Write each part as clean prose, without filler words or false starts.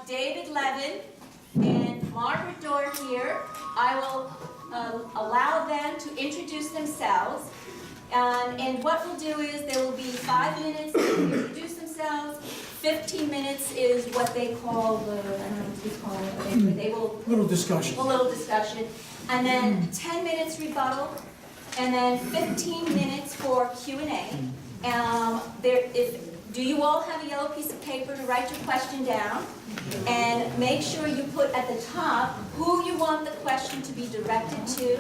have David Levin and Margaret Dorr here. I will allow them to introduce themselves. And what we'll do is there will be 5 minutes to introduce themselves. 15 minutes is what they call the, I don't know what it's called, they will... Little discussion. A little discussion. And then 10 minutes rebuttal, and then 15 minutes for Q&A. Do you all have a yellow piece of paper to write your question down? And make sure you put at the top who you want the question to be directed to.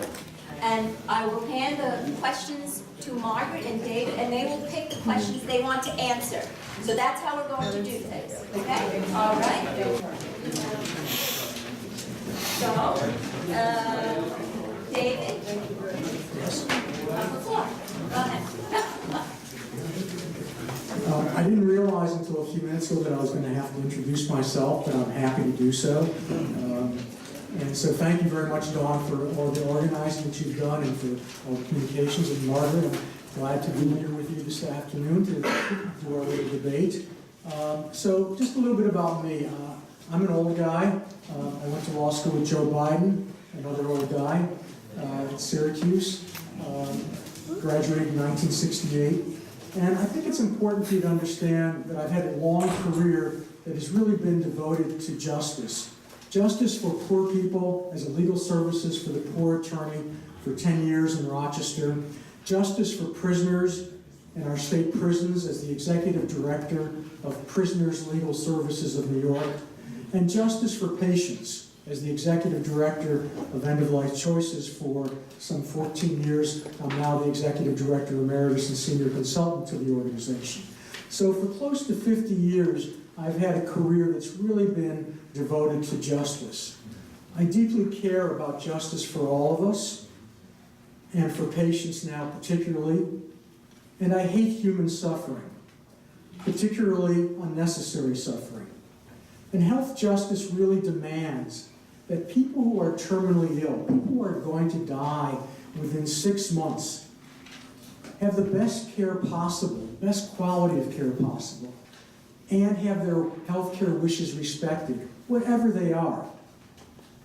And I will hand the questions to Margaret and David, and they will pick the questions they want to answer. So that's how we're going to do this, okay? All right? So, David? On the floor. Go ahead. I didn't realize until a few minutes ago that I was going to have to introduce myself, but I'm happy to do so. And so thank you very much, Dawn, for all the organizing that you've done and for all the communications. And Margaret, I'm glad to be here with you this afternoon to do our little debate. So just a little bit about me. I'm an old guy. I went to law school with Joe Biden, another old guy, at Syracuse. Graduated in 1968. And I think it's important for you to understand that I've had a long career that has really been devoted to justice. Justice for poor people as a legal services for the poor attorney for 10 years in Rochester. Justice for prisoners in our state prisons as the executive director of Prisoners Legal Services of New York. And justice for patients as the executive director of End of Life Choices for some 14 years. I'm now the executive director emeritus and senior consultant to the organization. So for close to 50 years, I've had a career that's really been devoted to justice. I deeply care about justice for all of us, and for patients now particularly, and I hate human suffering, particularly unnecessary suffering. And health justice really demands that people who are terminally ill, people who are going to die within 6 months, have the best care possible, the best quality of care possible, and have their health care wishes respected, whatever they are.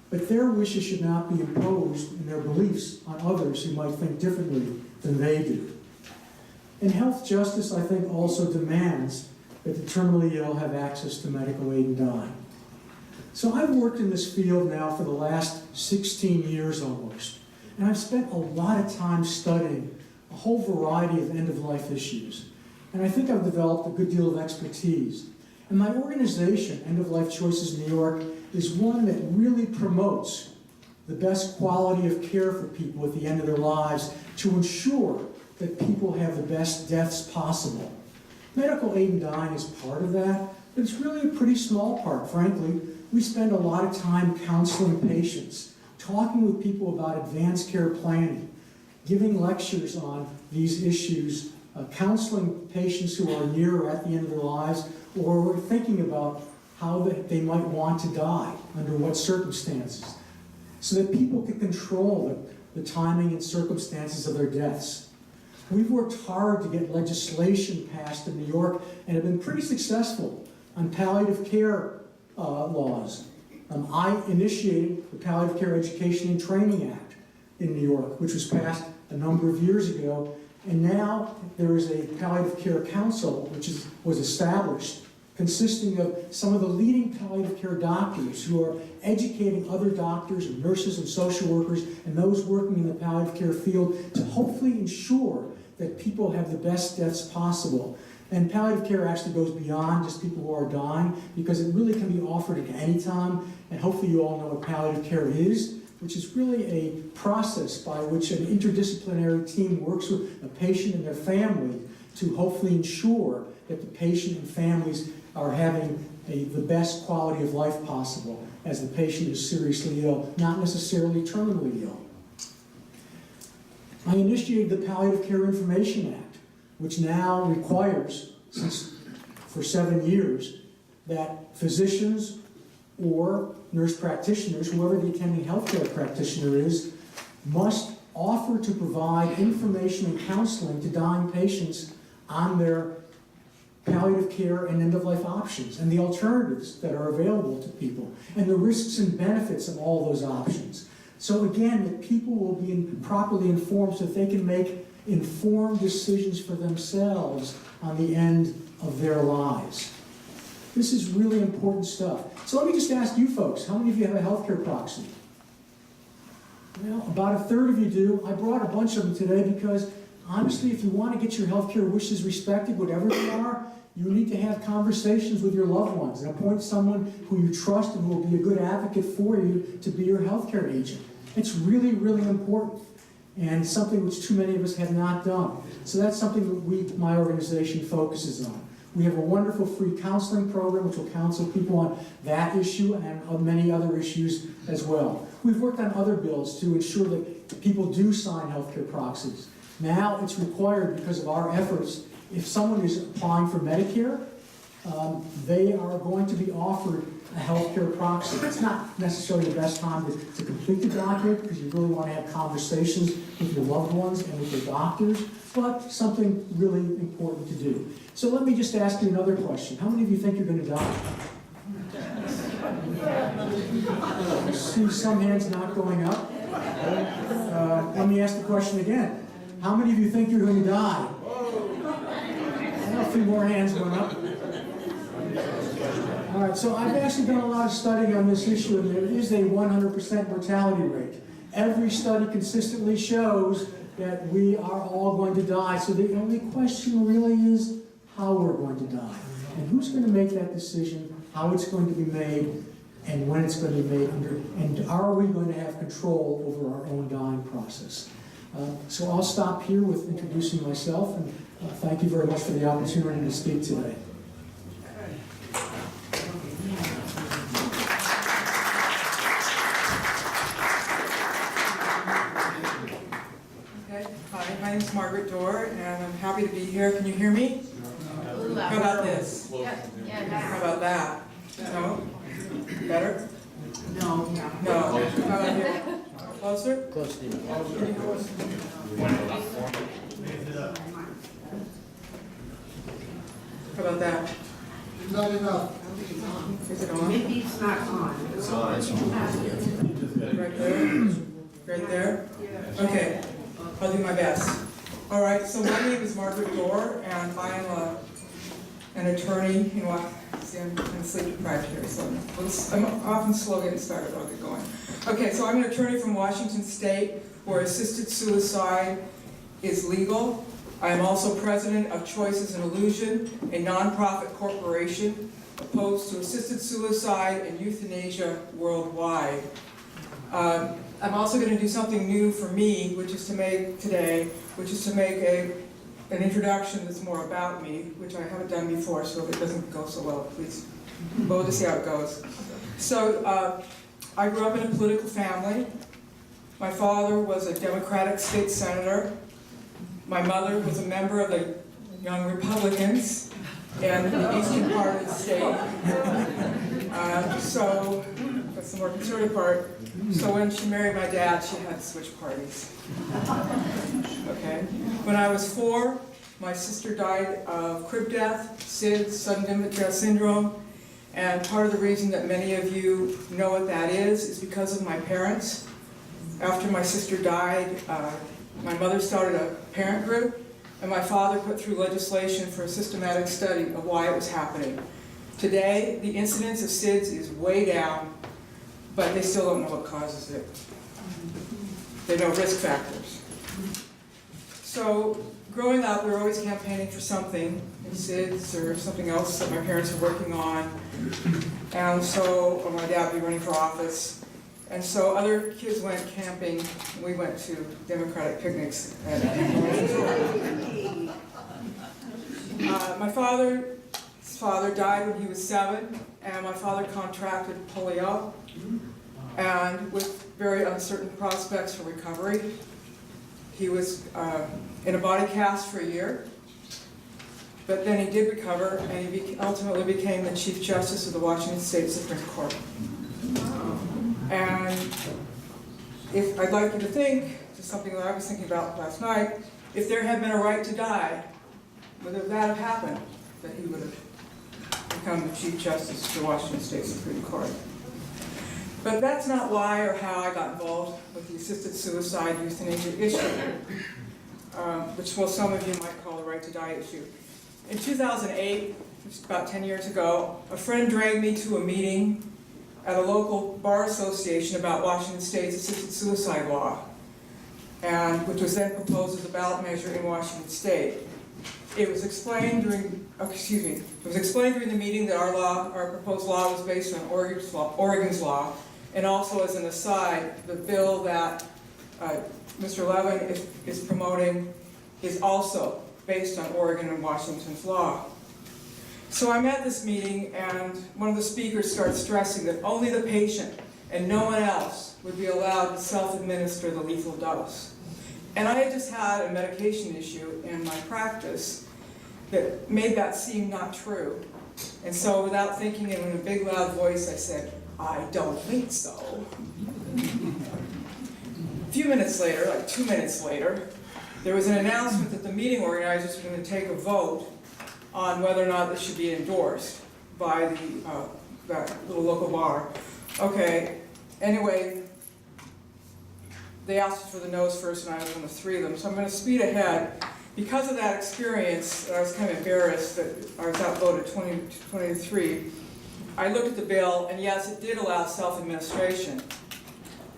But their wishes should not be imposed in their beliefs on others who might think differently than they do. And health justice, I think, also demands that the terminally ill have access to medical aid in dying. So I've worked in this field now for the last 16 years almost, and I've spent a lot of time studying a whole variety of end-of-life issues. And I think I've developed a good deal of expertise. And my organization, End of Life Choices New York, is one that really promotes the best quality of care for people at the end of their lives to ensure that people have the best deaths possible. Medical aid in dying is part of that, but it's really a pretty small part, frankly. We spend a lot of time counseling patients, talking with people about advanced care planning, giving lectures on these issues, counseling patients who are near or at the end of their lives, or thinking about how they might want to die, under what circumstances, so that people can control the timing and circumstances of their deaths. We've worked hard to get legislation passed in New York and have been pretty successful on palliative care laws. I initiated the Palliative Care Education and Training Act in New York, which was passed a number of years ago, and now there is a Palliative Care Council which was established, consisting of some of the leading palliative care doctors who are educating other doctors and nurses and social workers and those working in the palliative care field to hopefully ensure that people have the best deaths possible. And palliative care actually goes beyond just people who are dying, because it really can be offered at any time. And hopefully you all know what palliative care is, which is really a process by which an interdisciplinary team works with a patient and their family to hopefully ensure that the patient and families are having the best quality of life possible as the patient is seriously ill, not necessarily terminally ill. I initiated the Palliative Care Information Act, which now requires, for 7 years, that physicians or nurse practitioners, whoever the attending healthcare practitioner is, must offer to provide information and counseling to dying patients on their palliative care and end-of-life options and the alternatives that are available to people and the risks and benefits of all those options. So again, that people will be properly informed so that they can make informed decisions for themselves on the end of their lives. This is really important stuff. So let me just ask you folks, how many of you have a healthcare proxy? Well, about a third of you do. I brought a bunch of them today because, honestly, if you want to get your healthcare wishes respected, whatever they are, you need to have conversations with your loved ones and appoint someone who you trust and who will be a good advocate for you to be your healthcare agent. It's really, really important, and something which too many of us have not done. So that's something that my organization focuses on. We have a wonderful free counseling program which will counsel people on that issue and on many other issues as well. We've worked on other bills to ensure that people do sign healthcare proxies. Now it's required because of our efforts. If someone is applying for Medicare, they are going to be offered a healthcare proxy. It's not necessarily the best time to complete the document because you really want to have conversations with your loved ones and with your doctors, but something really important to do. So let me just ask you another question. How many of you think you're going to die? I see some hands not going up. Let me ask the question again. How many of you think you're going to die? A few more hands went up. All right, so I've actually done a lot of studying on this issue, and there is a 100% mortality rate. Every study consistently shows that we are all going to die. So the only question really is how we're going to die. And who's going to make that decision, how it's going to be made, and when it's going to be made, and are we going to have control over our own dying process? So I'll stop here with introducing myself, and thank you very much for the opportunity to speak today. Hi, my name is Margaret Dorr, and I'm happy to be here. Can you hear me? How about this? How about that? No? Better? No. No. How about here? Closer? Close to you. How about that? Not enough. Is it on? Maybe it's not on. It's on. Right there? Right there? Okay. I'll do my best. All right, so my name is Margaret Dorr, and I am an attorney. You know, I'm sleep deprived here, so I'm often slow getting started. I'll get going. Okay, so I'm an attorney from Washington State, where assisted suicide is legal. I am also president of Choices and Illusion, a nonprofit corporation opposed to assisted suicide and euthanasia worldwide. I'm also going to do something new for me, which is to make an introduction that's more about me, which I haven't done before, so if it doesn't go so well, please, we'll just see how it goes. So, I grew up in a political family. My father was a Democratic state senator. My mother was a member of the Young Republicans in the eastern part of the state. So, that's the more conservative part. So when she married my dad, she had to switch parties. Okay. When I was 4, my sister died of crib death, SIDS, sudden infant death syndrome, and part of the reason that many of you know what that is because of my parents. After my sister died, my mother started a parent group, and my father put through legislation for a systematic study of why it was happening. Today, the incidence of SIDS is way down, but they still don't know what causes it. They know risk factors. So, growing up, we were always campaigning for something, SIDS or something else that my parents were working on. And so, my dad would be running for office. And so other kids went camping, and we went to Democratic picnics. My father's father died when he was 7, and my father contracted polio, and with very uncertain prospects for recovery. He was in a body cast for a year, but then he did recover, and he ultimately became the Chief Justice of the Washington State Supreme Court. And if I'd like you to think, just something that I was thinking about last night, if there had been a right to die, would that have happened? that he would have become the Chief Justice of the Washington State Supreme Court. But that's not why or how I got involved with the assisted suicide euthanasia issue, which some of you might call the right to die issue. In 2008, just about 10 years ago, a friend dragged me to a meeting at a local bar association about Washington State's assisted suicide law, and which was then proposed as a ballot measure in Washington State. It was explained during the meeting that our proposed law was based on Oregon's law, and also as an aside, the bill that Mr. Levin is promoting is also based on Oregon and Washington's law. So I'm at this meeting, and one of the speakers starts stressing that only the patient and no one else would be allowed to self-administer the lethal dose. And I had just had a medication issue in my practice that made that seem not true. And so without thinking, and in a big loud voice, I said, "I don't think so." A few minutes later, like 2 minutes later, there was an announcement that the meeting organizers were going to take a vote on whether or not this should be endorsed by that little local bar. Okay, anyway, they asked for the no's first, and I was one of three of them, so I'm going to speed ahead. Because of that experience, I was kind of embarrassed that I was outvoted 20-3. I looked at the bill, and yes, it did allow self-administration,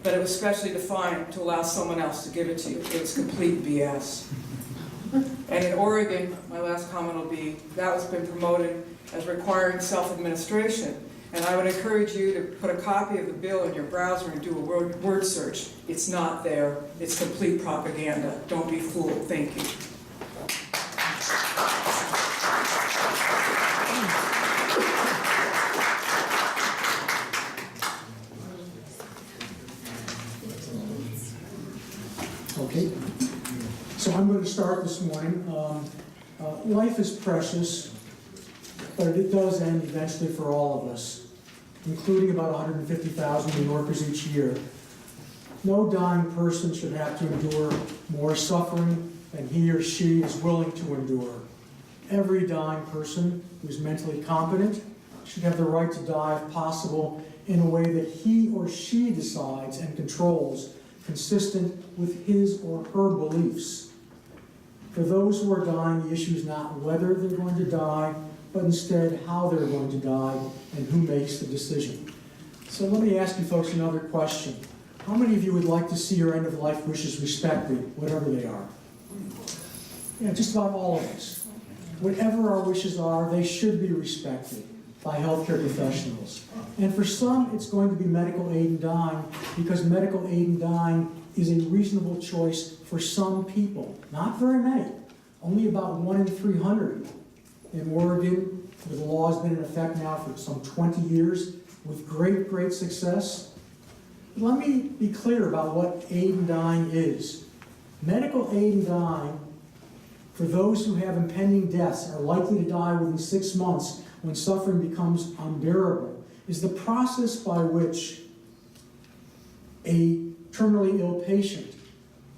but it was specially defined to allow someone else to give it to you. It was complete BS. And in Oregon, my last comment will be, that has been promoted as requiring self-administration. And I would encourage you to put a copy of the bill in your browser and do a word search. It's not there. It's complete propaganda. Don't be fooled. Thank you. Okay, so I'm going to start this morning. Life is precious, but it does end eventually for all of us, including about 150,000 New Yorkers each year. No dying person should have to endure more suffering than he or she is willing to endure. Every dying person who is mentally competent should have the right to die, if possible, in a way that he or she decides and controls, consistent with his or her beliefs. For those who are dying, the issue is not whether they're going to die, but instead how they're going to die and who makes the decision. So let me ask you folks another question. How many of you would like to see your end-of-life wishes respected, whatever they are? Yeah, just about all of us. Whatever our wishes are, they should be respected by healthcare professionals. And for some, it's going to be medical aid in dying, because medical aid in dying is a reasonable choice for some people. Not very many. Only about 1 in 300 in Oregon, where the law has been in effect now for some 20 years, with great, great success. Let me be clear about what aid in dying is. Medical aid in dying, for those who have impending deaths, are likely to die within 6 months when suffering becomes unbearable, is the process by which a terminally ill patient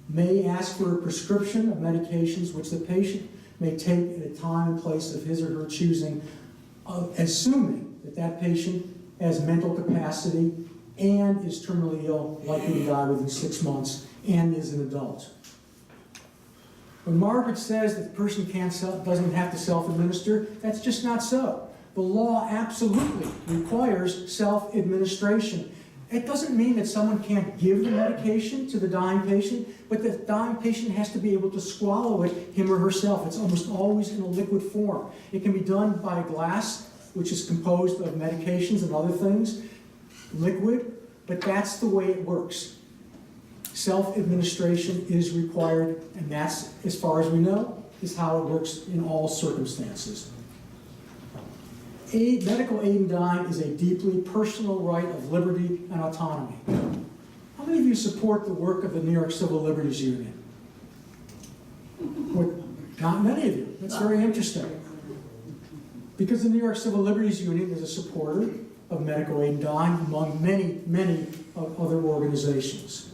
may ask for a prescription of medications which the patient may take at a time and place of his or her choosing, assuming that that patient has mental capacity and is terminally ill, likely to die within 6 months, and is an adult. When Margaret says that the person doesn't have to self-administer, that's just not so. The law absolutely requires self-administration. It doesn't mean that someone can't give the medication to the dying patient, but the dying patient has to be able to swallow it, him or herself. It's almost always in a liquid form. It can be done by a glass, which is composed of medications and other things, liquid, but that's the way it works. Self-administration is required, and that's, as far as we know, is how it works in all circumstances. Medical aid in dying is a deeply personal right of liberty and autonomy. How many of you support the work of the New York Civil Liberties Union? Not many of you. That's very interesting. Because the New York Civil Liberties Union is a supporter of medical aid in dying among many, many other organizations.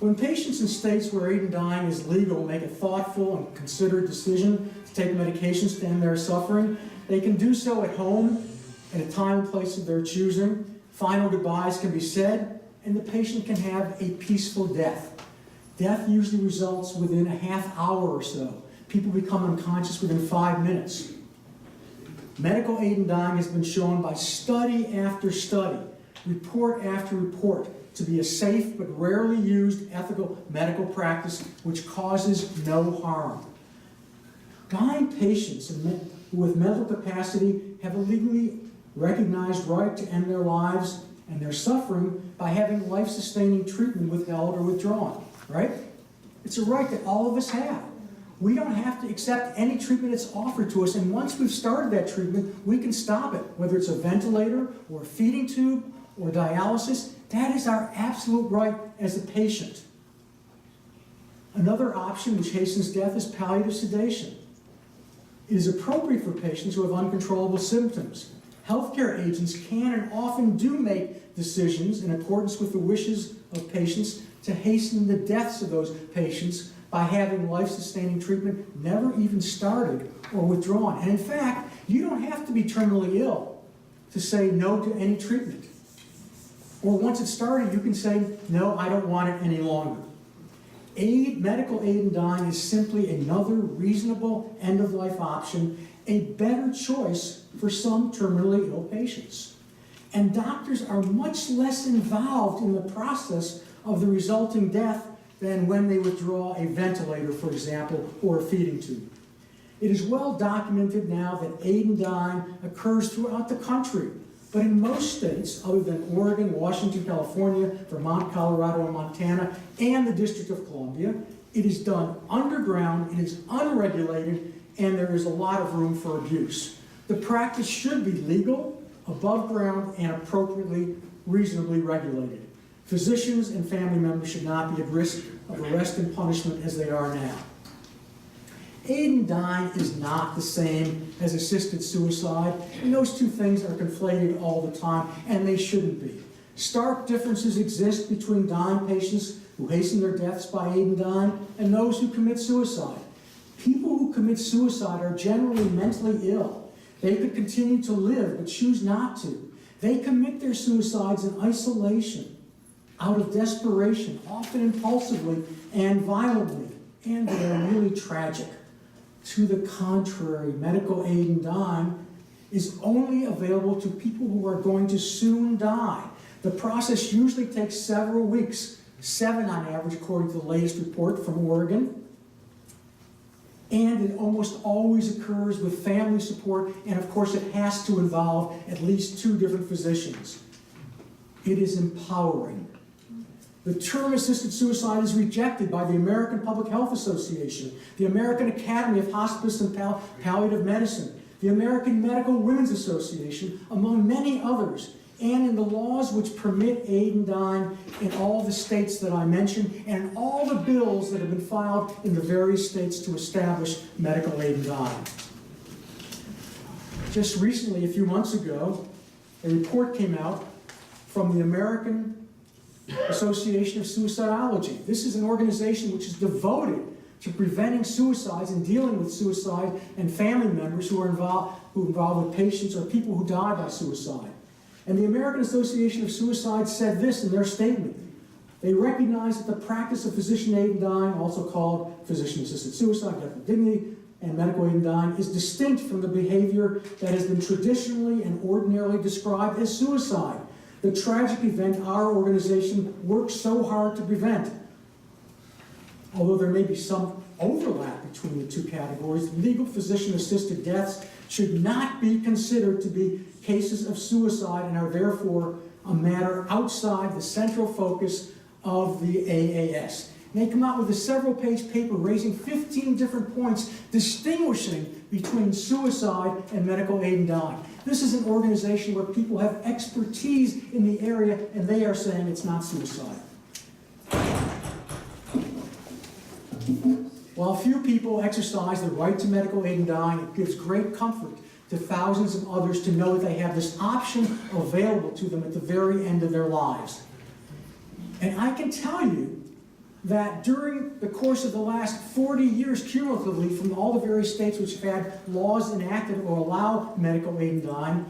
When patients in states where aid in dying is legal make a thoughtful and considered decision to take medications to end their suffering, they can do so at home, at a time and place of their choosing. Final goodbyes can be said, and the patient can have a peaceful death. Death usually results within a half hour or so. People become unconscious within 5 minutes. Medical aid in dying has been shown by study after study, report after report, to be a safe but rarely used ethical medical practice which causes no harm. Dying patients with mental capacity have a legally recognized right to end their lives and their suffering by having life-sustaining treatment withheld or withdrawn, right? It's a right that all of us have. We don't have to accept any treatment that's offered to us, and once we've started that treatment, we can stop it, whether it's a ventilator or a feeding tube or dialysis. That is our absolute right as a patient. Another option which hastens death is palliative sedation. It is appropriate for patients who have uncontrollable symptoms. Healthcare agents can and often do make decisions in accordance with the wishes of patients to hasten the deaths of those patients by having life-sustaining treatment never even started or withdrawn. And in fact, you don't have to be terminally ill to say no to any treatment. Or once it's started, you can say, no, I don't want it any longer. Medical aid in dying is simply another reasonable end-of-life option, a better choice for some terminally ill patients. And doctors are much less involved in the process of the resulting death than when they withdraw a ventilator, for example, or a feeding tube. It is well documented now that aid in dying occurs throughout the country, but in most states, other than Oregon, Washington, California, Vermont, Colorado, and Montana, and the District of Columbia, it is done underground, it is unregulated, and there is a lot of room for abuse. The practice should be legal, above ground, and appropriately, reasonably regulated. Physicians and family members should not be at risk of arrest and punishment as they are now. Aid in dying is not the same as assisted suicide, and those two things are conflated all the time, and they shouldn't be. Stark differences exist between dying patients who hasten their deaths by aid in dying and those who commit suicide. People who commit suicide are generally mentally ill. They could continue to live, but choose not to. They commit their suicides in isolation, out of desperation, often impulsively and violently, and they are really tragic. To the contrary, medical aid in dying is only available to people who are going to soon die. The process usually takes several weeks, 7 on average according to the latest report from Oregon, and it almost always occurs with family support, and of course it has to involve at least 2 different physicians. It is empowering. The term assisted suicide is rejected by the American Public Health Association, the American Academy of Hospice and Palliative Medicine, the American Medical Women's Association, among many others, and in the laws which permit aid in dying in all the states that I mentioned, and all the bills that have been filed in the various states to establish medical aid in dying. Just recently, a few months ago, a report came out from the American Association of Suicidology. This is an organization which is devoted to preventing suicides and dealing with suicide and family members who are involved with patients or people who die by suicide. And the American Association of Suicide said this in their statement. They recognize that the practice of physician aid in dying, also called physician-assisted suicide, death with dignity, and medical aid in dying, is distinct from the behavior that has been traditionally and ordinarily described as suicide, the tragic event our organization works so hard to prevent. Although there may be some overlap between the two categories, legal physician-assisted deaths should not be considered to be cases of suicide and are therefore a matter outside the central focus of the AAS. And they come out with a several-page paper raising 15 different points distinguishing between suicide and medical aid in dying. This is an organization where people have expertise in the area, and they are saying it's not suicide. While few people exercise the right to medical aid in dying, it gives great comfort to thousands of others to know that they have this option available to them at the very end of their lives. And I can tell you that during the course of the last 40 years cumulatively from all the various states which have had laws enacted or allow medical aid in dying,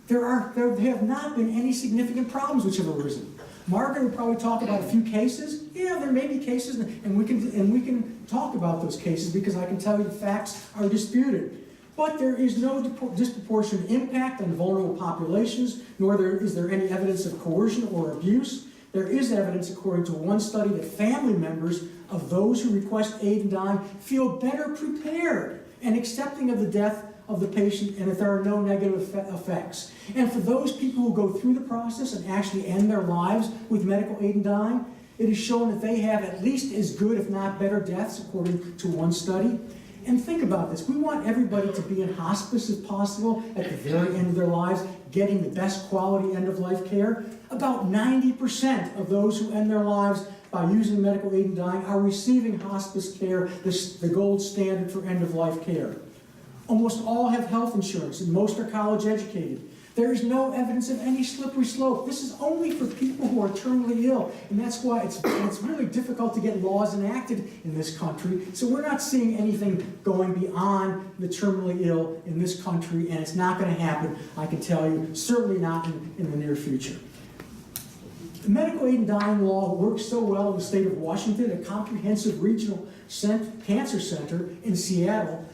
there have not been any significant problems which have arisen. Margaret will probably talk about a few cases. Yeah, there may be cases, and we can talk about those cases because I can tell you the facts are disputed. But there is no disproportionate impact on vulnerable populations, nor is there any evidence of coercion or abuse. There is evidence, according to one study, that family members of those who request aid in dying feel better prepared and accepting of the death of the patient, and that there are no negative effects. And for those people who go through the process and actually end their lives with medical aid in dying, it is shown that they have at least as good, if not better, deaths, according to one study. And think about this. We want everybody to be in hospice if possible at the very end of their lives, getting the best quality end-of-life care. About 90% of those who end their lives by using medical aid in dying are receiving hospice care, the gold standard for end-of-life care. Almost all have health insurance, and most are college educated. There is no evidence of any slippery slope. This is only for people who are terminally ill, and that's why it's really difficult to get laws enacted in this country. So we're not seeing anything going beyond the terminally ill in this country, and it's not going to happen, I can tell you, certainly not in the near future. The medical aid in dying law works so well in the state of Washington, a comprehensive regional cancer center in Seattle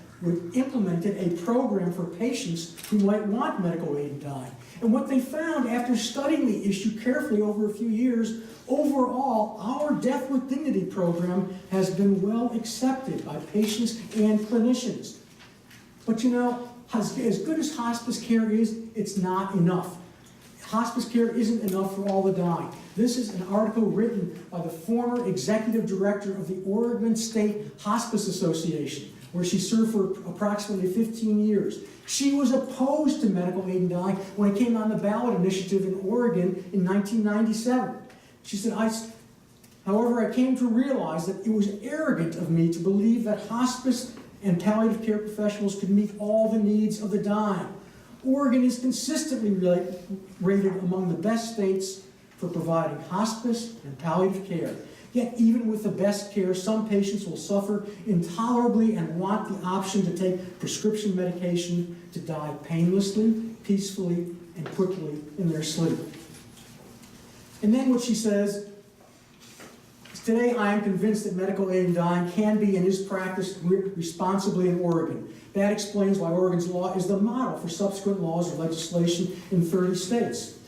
implemented a program for patients who might want medical aid in dying. And what they found after studying the issue carefully over a few years, overall, our Death with Dignity program has been well accepted by patients and clinicians. But you know, as good as hospice care is, it's not enough. Hospice care isn't enough for all the dying. This is an article written by the former executive director of the Oregon State Hospice Association, where she served for approximately 15 years. She was opposed to medical aid in dying when it came on the ballot initiative in Oregon in 1997. She said, however, I came to realize that it was arrogant of me to believe that hospice and palliative care professionals could meet all the needs of the dying. Oregon is consistently rated among the best states for providing hospice and palliative care. Yet even with the best care, some patients will suffer intolerably and want the option to take prescription medication to die painlessly, peacefully, and quickly in their sleep. And then what she says, today I am convinced that medical aid in dying can be and is practiced responsibly in Oregon. That explains why Oregon's law is the model for subsequent laws or legislation in 30 states.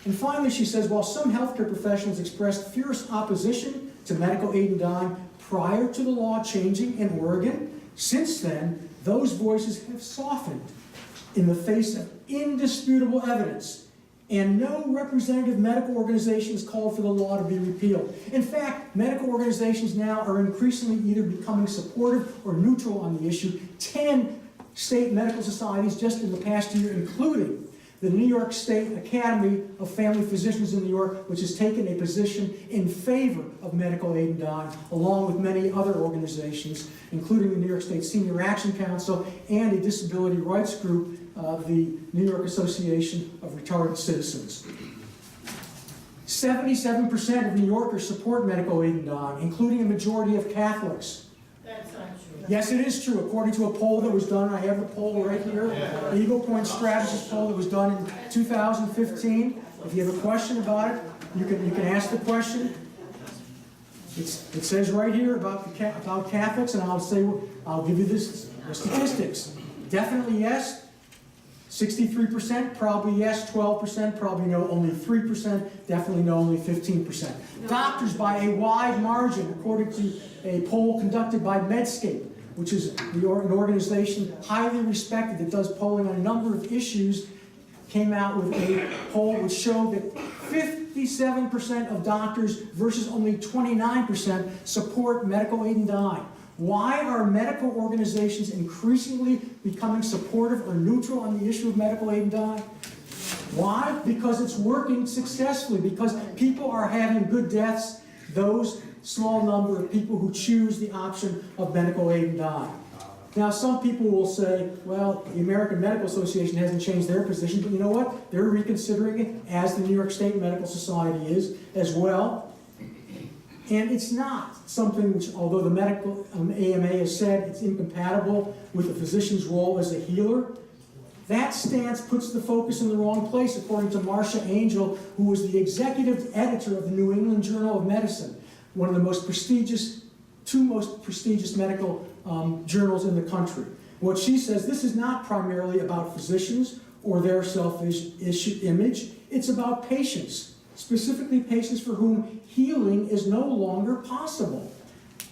And finally, she says, while some healthcare professionals expressed fierce opposition to medical aid in dying prior to the law changing in Oregon, since then, those voices have softened in the face of indisputable evidence, and no representative medical organizations called for the law to be repealed. In fact, medical organizations now are increasingly either becoming supportive or neutral on the issue. 10 state medical societies just in the past year, including the New York State Academy of Family Physicians in New York, which has taken a position in favor of medical aid in dying, along with many other organizations, including the New York State Senior Action Council and a disability rights group, the New York Association of Retarded Citizens. 77% of New Yorkers support medical aid in dying, including a majority of Catholics. That's not true. Yes, it is true. According to a poll that was done, I have the poll right here, the Eagle Point Strategist poll that was done in 2015. If you have a question about it, you can ask the question. It says right here about Catholics, and I'll give you the statistics. Definitely yes. 63%, probably yes, 12%, probably no, only 3%, definitely no, only 15%. Doctors by a wide margin, according to a poll conducted by Medscape, which is an organization highly respected that does polling on a number of issues, came out with a poll which showed that 57% of doctors versus only 29% support medical aid in dying. Why are medical organizations increasingly becoming supportive or neutral on the issue of medical aid in dying? Why? Because it's working successfully, because people are having good deaths, those small number of people who choose the option of medical aid in dying. Now, some people will say, well, the American Medical Association hasn't changed their position, but you know what? They're reconsidering it, as the New York State Medical Society is as well. And it's not something which, although the medical AMA has said it's incompatible with the physician's role as a healer, that stance puts the focus in the wrong place, according to Marcia Angel, who was the executive editor of the New England Journal of Medicine, one of the most prestigious, two most prestigious medical journals in the country. What she says, this is not primarily about physicians or their self-image, it's about patients, specifically patients for whom healing is no longer possible.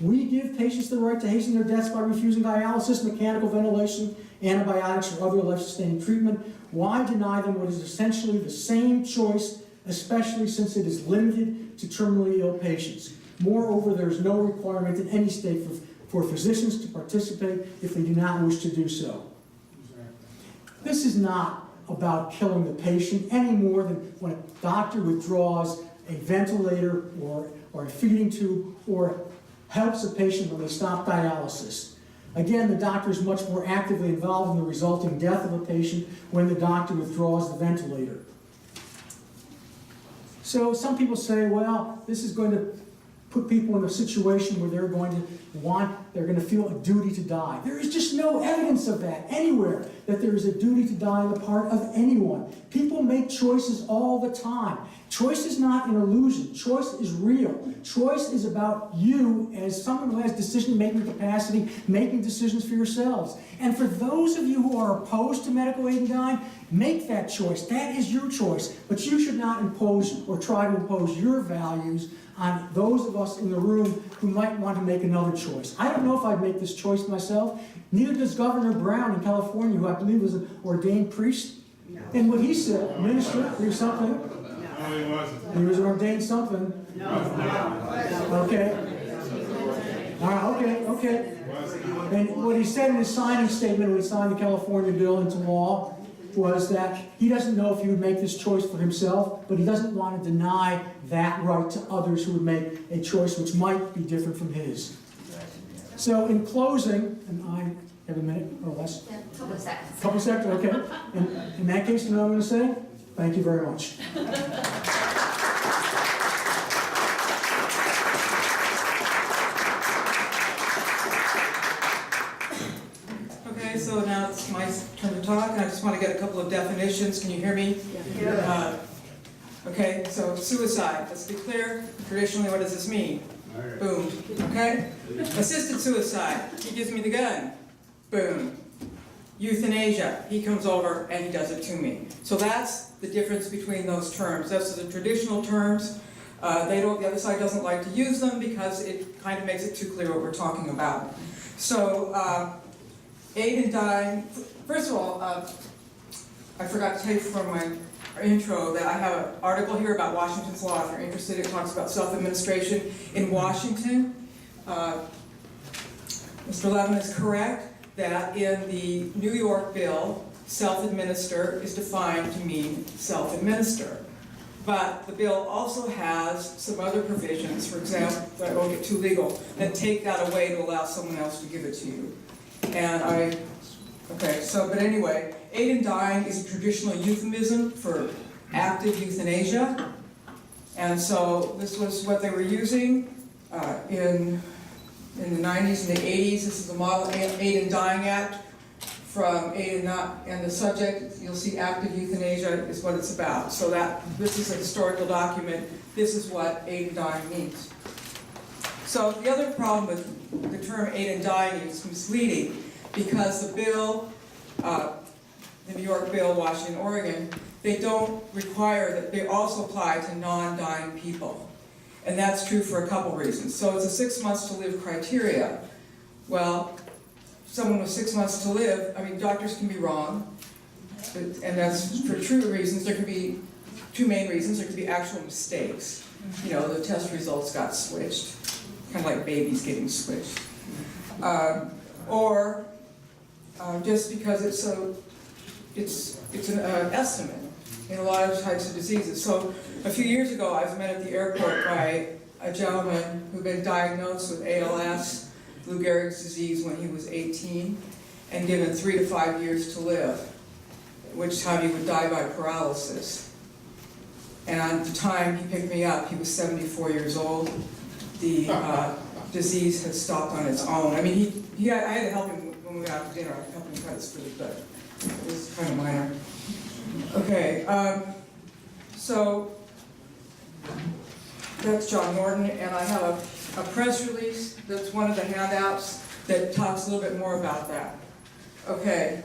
We give patients the right to hasten their deaths by refusing dialysis, mechanical ventilation, antibiotics, or other life-sustaining treatment. Why deny them what is essentially the same choice, especially since it is limited to terminally ill patients? Moreover, there is no requirement in any state for physicians to participate if they do not wish to do so. This is not about killing the patient any more than when a doctor withdraws a ventilator or a feeding tube or helps a patient when they stop dialysis. Again, the doctor is much more actively involved in the resulting death of a patient when the doctor withdraws the ventilator. So some people say, well, this is going to put people in a situation where they're going to feel a duty to die. There is just no evidence of that anywhere, that there is a duty to die on the part of anyone. People make choices all the time. Choice is not an illusion. Choice is real. Choice is about you as someone who has decision-making capacity, making decisions for yourselves. And for those of you who are opposed to medical aid in dying, make that choice. That is your choice. But you should not impose or try to impose your values on those of us in the room who might want to make another choice. I don't know if I'd make this choice myself. Neither does Governor Brown in California, who I believe was an ordained priest. No. And what he said, minister, or something. No, he wasn't. He was an ordained something. No. Okay. All right, okay. And what he said in his signing statement when he signed the California bill into law was that he doesn't know if he would make this choice for himself, but he doesn't want to deny that right to others who would make a choice which might be different from his. So in closing, and I have a minute or less? Yeah, a couple of seconds. Couple seconds, okay. In that case, you know what I'm going to say? Thank you very much. Okay, so now it's my turn to talk, and I just want to get a couple of definitions. Can you hear me? Yeah. Okay, so suicide. Let's be clear. Traditionally, what does this mean? Boom. Okay? Assisted suicide. He gives me the gun. Boom. Euthanasia. He comes over and he does it to me. So that's the difference between those terms. Those are the traditional terms. The other side doesn't like to use them because it kind of makes it too clear what we're talking about. So, aid in dying. First of all, I forgot to tell you from my intro that I have an article here about Washington's law. If you're interested, it talks about self-administration in Washington. Mr. Levin is correct that in the New York bill, self-administer is defined to mean self-administer. But the bill also has some other provisions, for example, I won't get too legal, that take that away to allow someone else to give it to you. And but anyway, aid in dying is a traditional euphemism for active euthanasia. And so this was what they were using in the 90s and the 80s. This is the Model Aid in Dying Act from Aid in Not, and the subject, you'll see active euthanasia is what it's about. So that this is a historical document. This is what aid in dying means. So the other problem with the term aid in dying is misleading because the bill, the New York bill, Washington, Oregon, they don't require that they also apply to non-dying people. And that's true for a couple reasons. So it's a 6 months to live criteria. Well, someone with 6 months to live, I mean, doctors can be wrong, and that's for true reasons. There could be two main reasons. There could be actual mistakes. You know, the test results got switched, kind of like babies getting switched. Or just because it's an estimate in a lot of types of diseases. So a few years ago, I was met at the airport by a gentleman who'd been diagnosed with ALS, Lou Gehrig's disease, when he was 18, and given 3 to 5 years to live, at which time he would die by paralysis. And at the time he picked me up, he was 74 years old, the disease has stopped on its own. I mean, I had to help him when we went out to dinner. I helped him cut his food, but it was kind of minor. Okay, so that's John Norton, and I have a press release that's one of the handouts that talks a little bit more about that. Okay,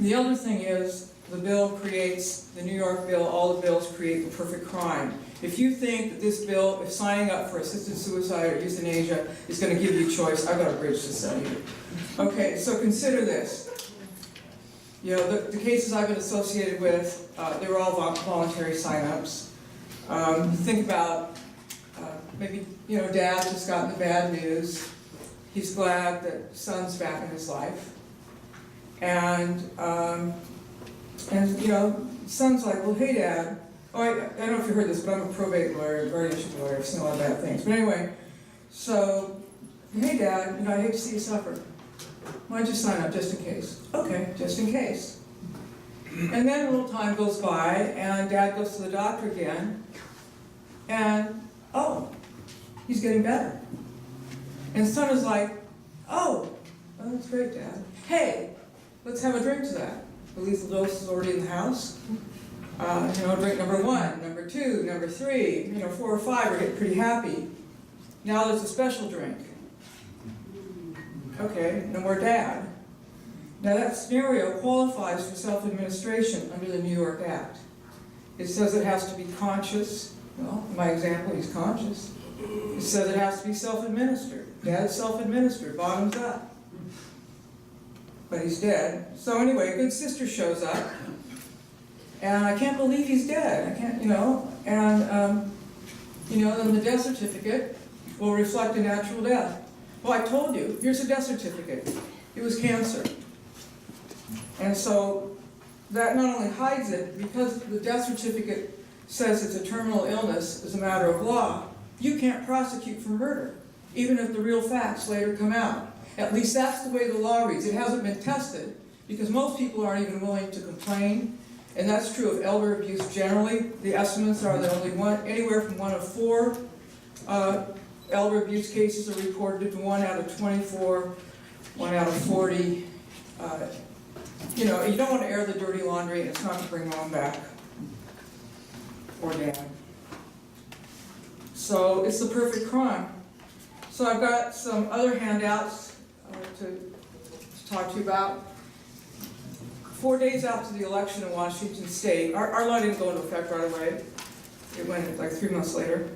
the other thing is the bill creates, the New York bill, all the bills create the perfect crime. If you think that this bill, if signing up for assisted suicide or euthanasia is going to give you choice, I've got a bridge to sell you. Okay, so consider this. You know, the cases I've been associated with, they were all voluntary signups. Think about maybe, you know, Dad just gotten the bad news. He's glad that son's back in his life. And you know, son's like, well, hey, Dad. Oh, I don't know if you heard this, but I'm a probate lawyer, guardianship lawyer. I've seen a lot of bad things. But anyway, so, hey, Dad, you know, I hate to see you suffer. Why don't you sign up just in case? Okay, just in case. And then a little time goes by, and Dad goes to the doctor again, and, oh, he's getting better. And son is like, oh, that's great, Dad. Hey, let's have a drink to that. The lethal dose is already in the house. You know, drink number 1, number 2, number 3, you know, 4 or 5 are getting pretty happy. Now there's a special drink. Okay, no more Dad. Now that scenario qualifies for self-administration under the New York Act. It says it has to be conscious. Well, in my example, he's conscious. It says it has to be self-administered. Dad's self-administered, bottoms up. But he's dead. So anyway, a good sister shows up. And I can't believe he's dead. I can't, you know. And, you know, then the death certificate will reflect a natural death. Well, I told you, here's a death certificate. It was cancer. And so that not only hides it, because the death certificate says it's a terminal illness as a matter of law, you can't prosecute for murder, even if the real facts later come out. At least that's the way the law reads. It hasn't been tested, because most people aren't even willing to complain. And that's true of elder abuse generally. The estimates are that only anywhere from 1 of 4 elder abuse cases are reported to 1 out of 24, 1 out of 40. You know, you don't want to air the dirty laundry, and it's not to bring mom back or dad. So it's the perfect crime. So I've got some other handouts to talk to you about. 4 days after the election in Washington State, our law didn't go into effect right away. It went like 3 months later.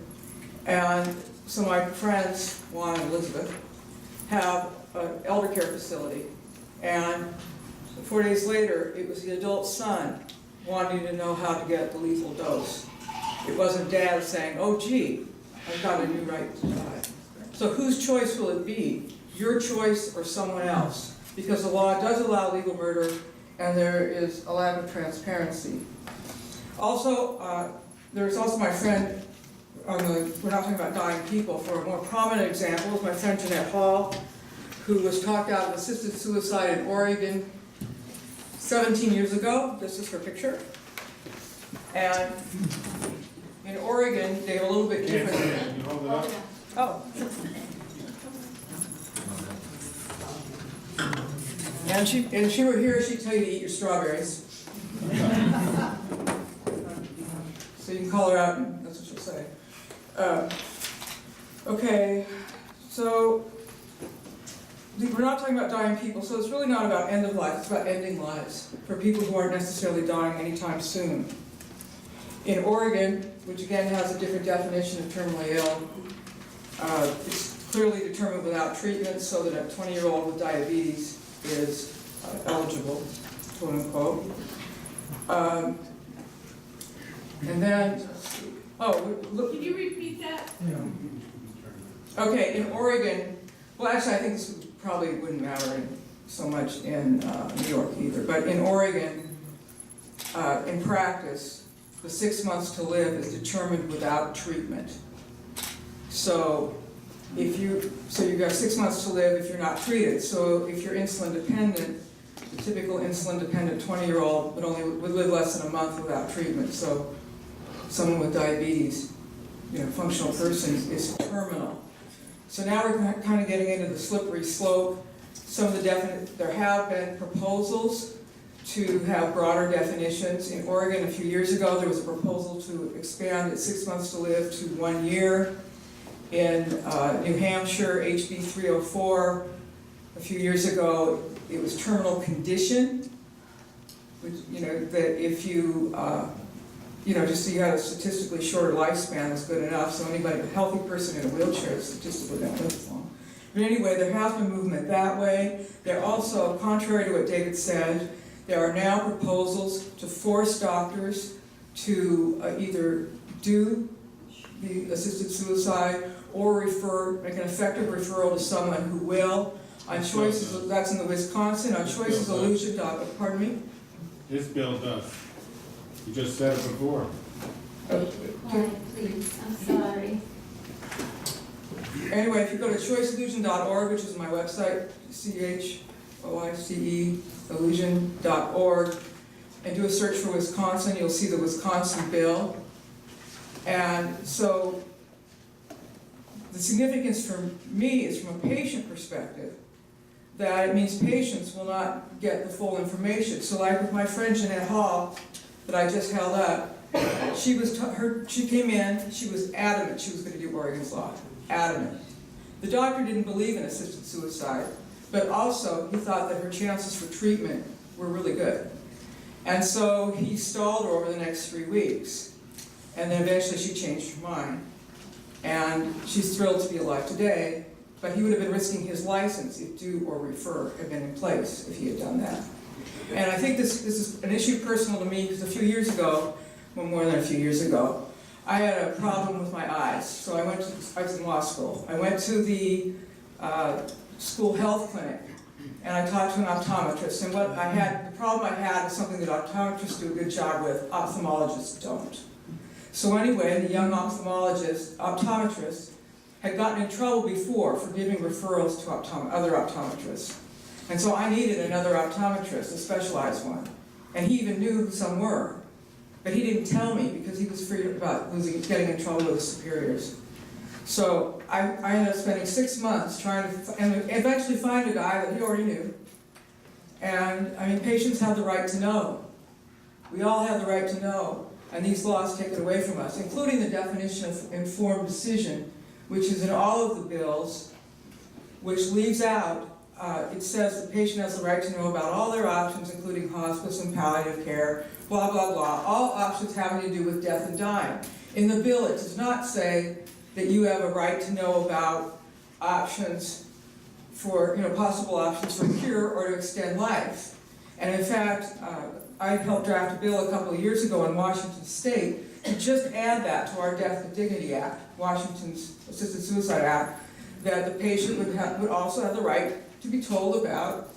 And so my friends, Juan and Elizabeth, have an elder care facility. And 4 days later, it was the adult son wanting to know how to get the lethal dose. It wasn't Dad saying, oh gee, I've got a new right to die. So whose choice will it be? Your choice or someone else? Because the law does allow legal murder, and there is a lack of transparency. Also, there's also my friend, we're not talking about dying people, for a more prominent example is my friend Jeanette Hall, who was talked out of assisted suicide in Oregon 17 years ago. This is her picture. And in Oregon, they have a little bit different. Can you hold it up? Oh. And if she were here, she'd tell you to eat your strawberries. So you can call her out, and that's what she'll say. Okay, so we're not talking about dying people, so it's really not about end of life, it's about ending lives for people who aren't necessarily dying anytime soon. In Oregon, which again has a different definition of terminally ill, it's clearly determined without treatment, so that a 20-year-old with diabetes is eligible, quote unquote. And then, oh, look. Can you repeat that? Okay, in Oregon, well actually I think this probably wouldn't matter so much in New York either, but in Oregon, in practice, the 6 months to live is determined without treatment. So you've got 6 months to live if you're not treated. So if you're insulin dependent, the typical insulin dependent 20-year-old would live less than a month without treatment. So someone with diabetes, functional person is terminal. So now we're kind of getting into the slippery slope. Some of the there have been proposals to have broader definitions. In Oregon, a few years ago, there was a proposal to expand it 6 months to live to 1 year. In New Hampshire, HB 304, a few years ago, it was terminal condition, which, that if you, just so you had a statistically shorter lifespan was good enough, so anybody, a healthy person in a wheelchair statistically don't live as long. But anyway, there has been movement that way. There also, contrary to what David said, there are now proposals to force doctors to either do the assisted suicide or make an effective referral to someone who will. On choices, that's in the Wisconsin, on choicesillusion.org, pardon me? This bill does. You just said it before. Quiet, please, I'm sorry. Anyway, if you go to choiceillusion.org, which is my website, CHOICE illusion.org, and do a search for Wisconsin, you'll see the Wisconsin bill. And so the significance for me is from a patient perspective, that it means patients will not get the full information. So like with my friend Jeanette Hall, that I just held up, she came in, she was adamant she was going to do Oregon's law, adamant. The doctor didn't believe in assisted suicide, but also he thought that her chances for treatment were really good. And so he stalled her over the next 3 weeks. And then eventually she changed her mind. And she's thrilled to be alive today, but he would have been risking his license if do or refer had been in place if he had done that. And I think this is an issue personal to me because a few years ago, well, more than a few years ago, I had a problem with my eyes. So I was in law school. I went to the school health clinic and I talked to an optometrist. And the problem I had is something that optometrists do a good job with, ophthalmologists don't. So anyway, the young optometrist had gotten in trouble before for giving referrals to other optometrists. And so I needed another optometrist, a specialized one. And he even knew who some were. But he didn't tell me because he was afraid about getting in trouble with his superiors. So I ended up spending 6 months trying to, and eventually find a guy that he already knew. And I mean, patients have the right to know. We all have the right to know. And these laws take it away from us, including the definition of informed decision, which is in all of the bills, which leaves out, it says the patient has the right to know about all their options, including hospice and palliative care, blah, blah, blah, all options having to do with death and dying. In the bill, it does not say that you have a right to know about options for, possible options for cure or to extend life. And in fact, I helped draft a bill a couple of years ago in Washington State to just add that to our Death with Dignity Act, Washington's Assisted Suicide Act, that the patient would also have the right to be told about,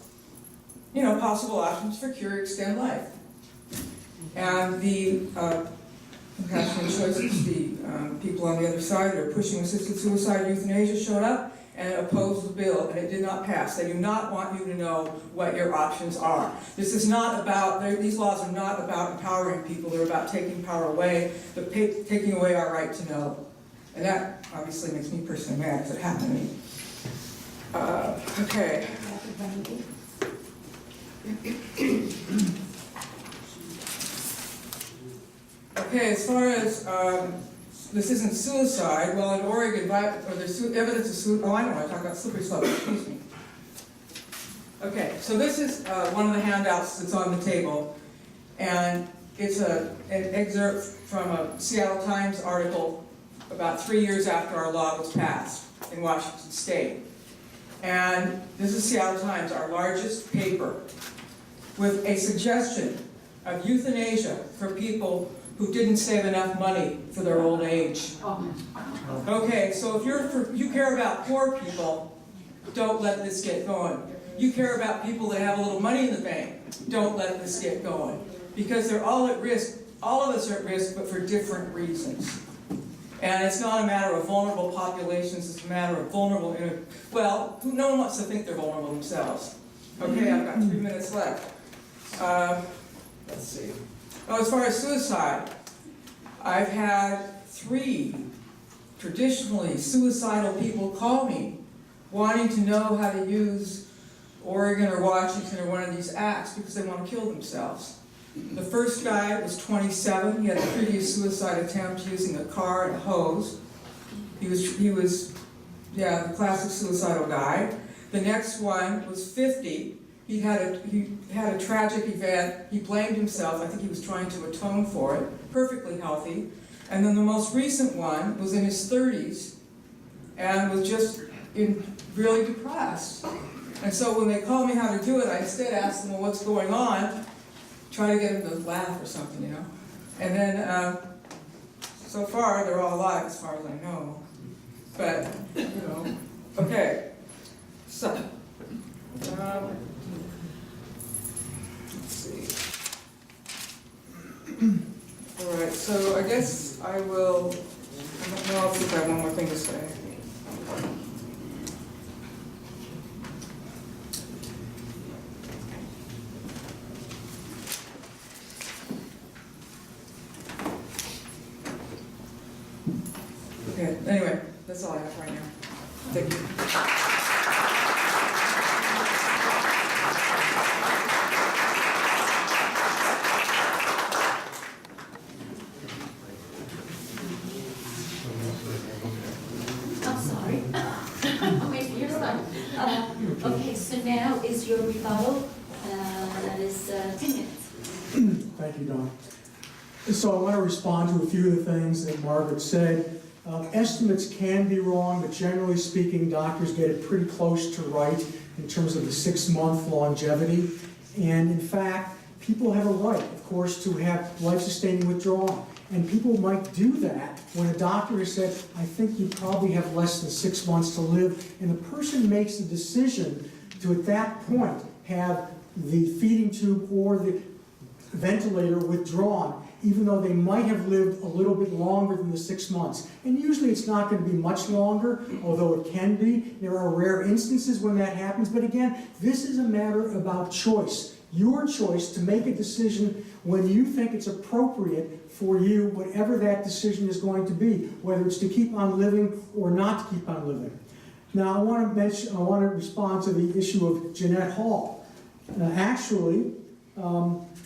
possible options for cure, extend life. And the Compassionate Choices, the people on the other side that are pushing assisted suicide, euthanasia, showed up and opposed the bill, and it did not pass. They do not want you to know what your options are. This is not about, these laws are not about empowering people, they're about taking power away, taking away our right to know. And that obviously makes me personally mad because it happened to me. Okay. Okay, as far as this isn't suicide, well, in Oregon, there's evidence of suicide. Oh, I know, I talk about slippery slope, excuse me. Okay, so this is one of the handouts that's on the table, and it's an excerpt from a Seattle Times article about 3 years after our law was passed in Washington State. And this is Seattle Times, our largest paper, with a suggestion of euthanasia for people who didn't save enough money for their old age. Okay, so if you care about poor people, don't let this get going. You care about people that have a little money in the bank, don't let this get going. Because they're all at risk, all of us are at risk, but for different reasons. And it's not a matter of vulnerable populations, it's a matter of vulnerable, well, no one wants to think they're vulnerable themselves. Okay, I've got 3 minutes left. Let's see. Oh, as far as suicide, I've had 3 traditionally suicidal people call me, wanting to know how to use Oregon or Washington or one of these acts because they want to kill themselves. The first guy was 27. He had a previous suicide attempt using a car and a hose. He was, the classic suicidal guy. The next one was 50. He had a tragic event. He blamed himself. I think he was trying to atone for it. Perfectly healthy. And then the most recent one was in his 30s and was just really depressed. And so when they call me how to do it, I instead ask them, well, what's going on? Try to get them to laugh or something, you know. And then, so far, they're all alive as far as I know. But, you know, okay. So, let's see. All right, so I guess I will, I don't know if I have one more thing to say. Okay, anyway, that's all I have right now. Thank you. I'm sorry. I'm waiting for your son. Okay, so now is your rebuttal. That is 10 minutes. Thank you, Don. So I want to respond to a few of the things that Margaret said. Estimates can be wrong, but generally speaking, doctors get it pretty close to right in terms of the 6-month longevity. And in fact, people have a right, of course, to have life-sustaining withdrawal. And people might do that when a doctor has said, I think you probably have less than 6 months to live, and the person makes the decision to, at that point, have the feeding tube or the ventilator withdrawn, even though they might have lived a little bit longer than the 6 months. And usually it's not going to be much longer, although it can be. There are rare instances when that happens, but again, this is a matter about choice. Your choice to make a decision when you think it's appropriate for you, whatever that decision is going to be, whether it's to keep on living or not to keep on living. Now, I want to respond to the issue of Jeanette Hall.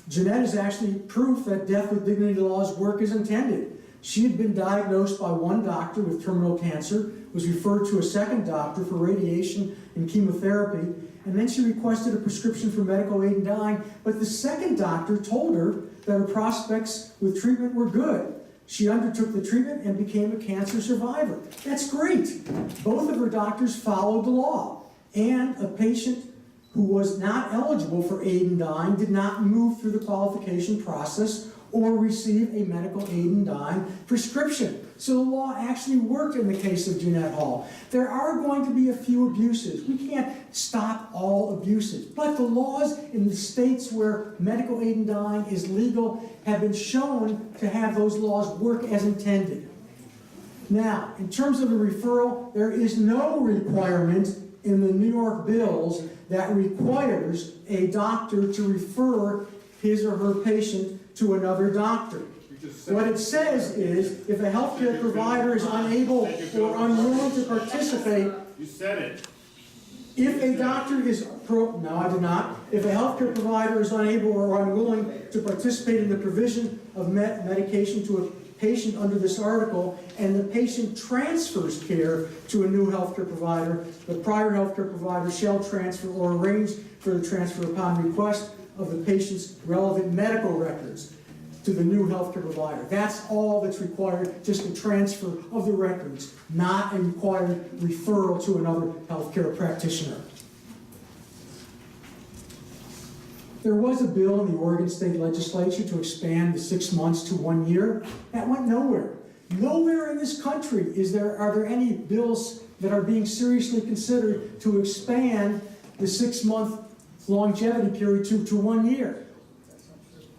Jeanette is actually proof that Death with Dignity laws work as intended. She had been diagnosed by one doctor with terminal cancer, was referred to a second doctor for radiation and chemotherapy, and then she requested a prescription for medical aid in dying, but the second doctor told her that her prospects with treatment were good. She undertook the treatment and became a cancer survivor. That's great. Both of her doctors followed the law, and a patient who was not eligible for aid in dying did not move through the qualification process or receive a medical aid in dying prescription. So the law actually worked in the case of Jeanette Hall. There are going to be a few abuses. We can't stop all abuses. But the laws in the states where medical aid in dying is legal have been shown to have those laws work as intended. Now, in terms of a referral, there is no requirement in the New York bills that requires a doctor to refer his or her patient to another doctor. What it says is, if a healthcare provider is unable or unwilling to participate, You said it. if a doctor is, no, I did not. If a healthcare provider is unable or unwilling to participate in the provision of medication to a patient under this article, and the patient transfers care to a new healthcare provider, the prior healthcare provider shall transfer or arrange for the transfer upon request of the patient's relevant medical records to the new healthcare provider. That's all that's required, just the transfer of the records, not a required referral to another healthcare practitioner. There was a bill in the Oregon State Legislature to expand the 6 months to 1 year. That went nowhere. Nowhere in this country are there any bills that are being seriously considered to expand the 6-month longevity period to 1 year.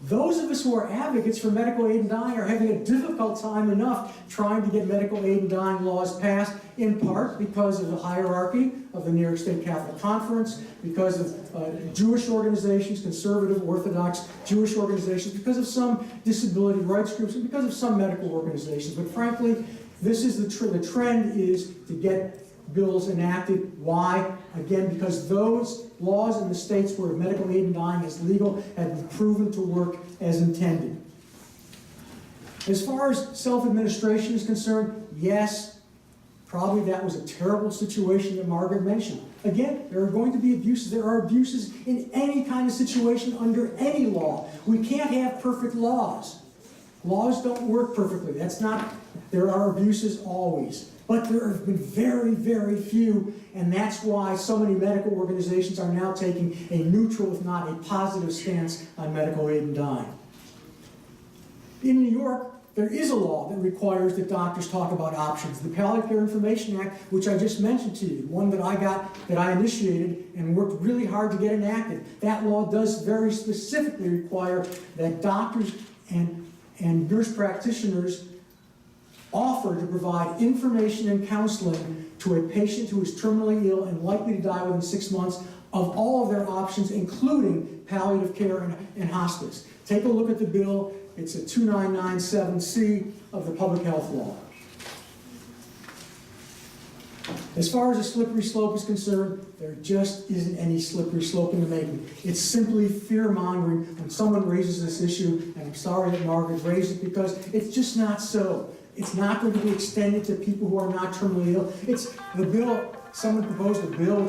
Those of us who are advocates for medical aid in dying are having a difficult time enough trying to get medical aid in dying laws passed, in part because of the hierarchy of the New York State Catholic Conference, because of Jewish organizations, conservative, Orthodox Jewish organizations, because of some disability rights groups, and because of some medical organizations. But frankly, This is the trend is to get bills enacted. Why? Again, because those laws in the states where medical aid in dying is legal have been proven to work as intended. As far as self-administration is concerned, yes, probably that was a terrible situation that Margaret mentioned. Again, there are going to be abuses. There are abuses in any kind of situation under any law. We can't have perfect laws. Laws don't work perfectly. There are abuses always. But there have been very, very few, and that's why so many medical organizations are now taking a neutral, if not a positive stance on medical aid in dying. In New York, there is a law that requires that doctors talk about options. The Palliative Care Information Act, which I just mentioned to you, one that I initiated and worked really hard to get enacted. That law does very specifically require that doctors and nurse practitioners offer to provide information and counseling to a patient who is terminally ill and likely to die within 6 months of all of their options, including palliative care and hospice. Take a look at the bill. It's a 2997C of the public health law. As far as a slippery slope is concerned, there just isn't any slippery slope in the making. It's simply fear-mongering when someone raises this issue, and I'm sorry that Margaret raised it because it's just not so. It's not going to be extended to people who are not terminally ill. It's the bill, someone proposed a bill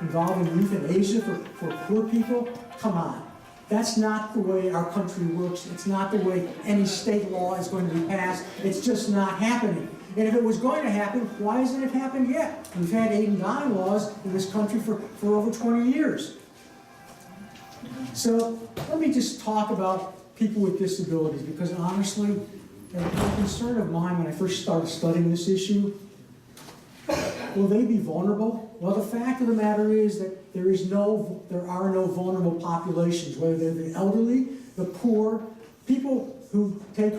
involving euthanasia for poor people. Come on. That's not the way our country works. It's not the way any state law is going to be passed. It's just not happening. And if it was going to happen, why hasn't it happened yet? We've had aid and dying laws in this country for over 20 years. So let me just talk about people with disabilities, because honestly, a concern of mine when I first started studying this issue, will they be vulnerable? Well, the fact of the matter is that there are no vulnerable populations, whether they're the elderly, the poor. People who take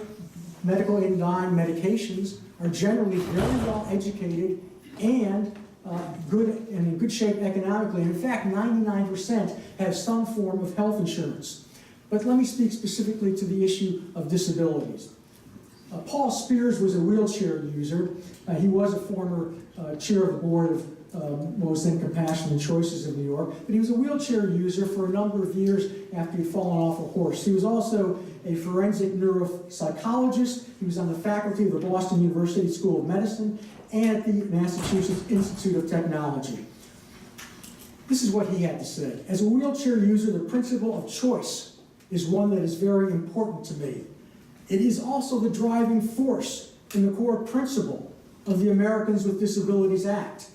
medical aid and dying medications are generally very well educated and in good shape economically. And in fact, 99% have some form of health insurance. But let me speak specifically to the issue of disabilities. Paul Spears was a wheelchair user. He was a former chair of the board of what was then Compassion and Choices of New York, but he was a wheelchair user for a number of years after he'd fallen off a horse. He was also a forensic neuropsychologist. He was on the faculty of the Boston University School of Medicine and at the Massachusetts Institute of Technology. This is what he had to say. As a wheelchair user, the principle of choice is one that is very important to me. It is also the driving force in the core principle of the Americans with Disabilities Act.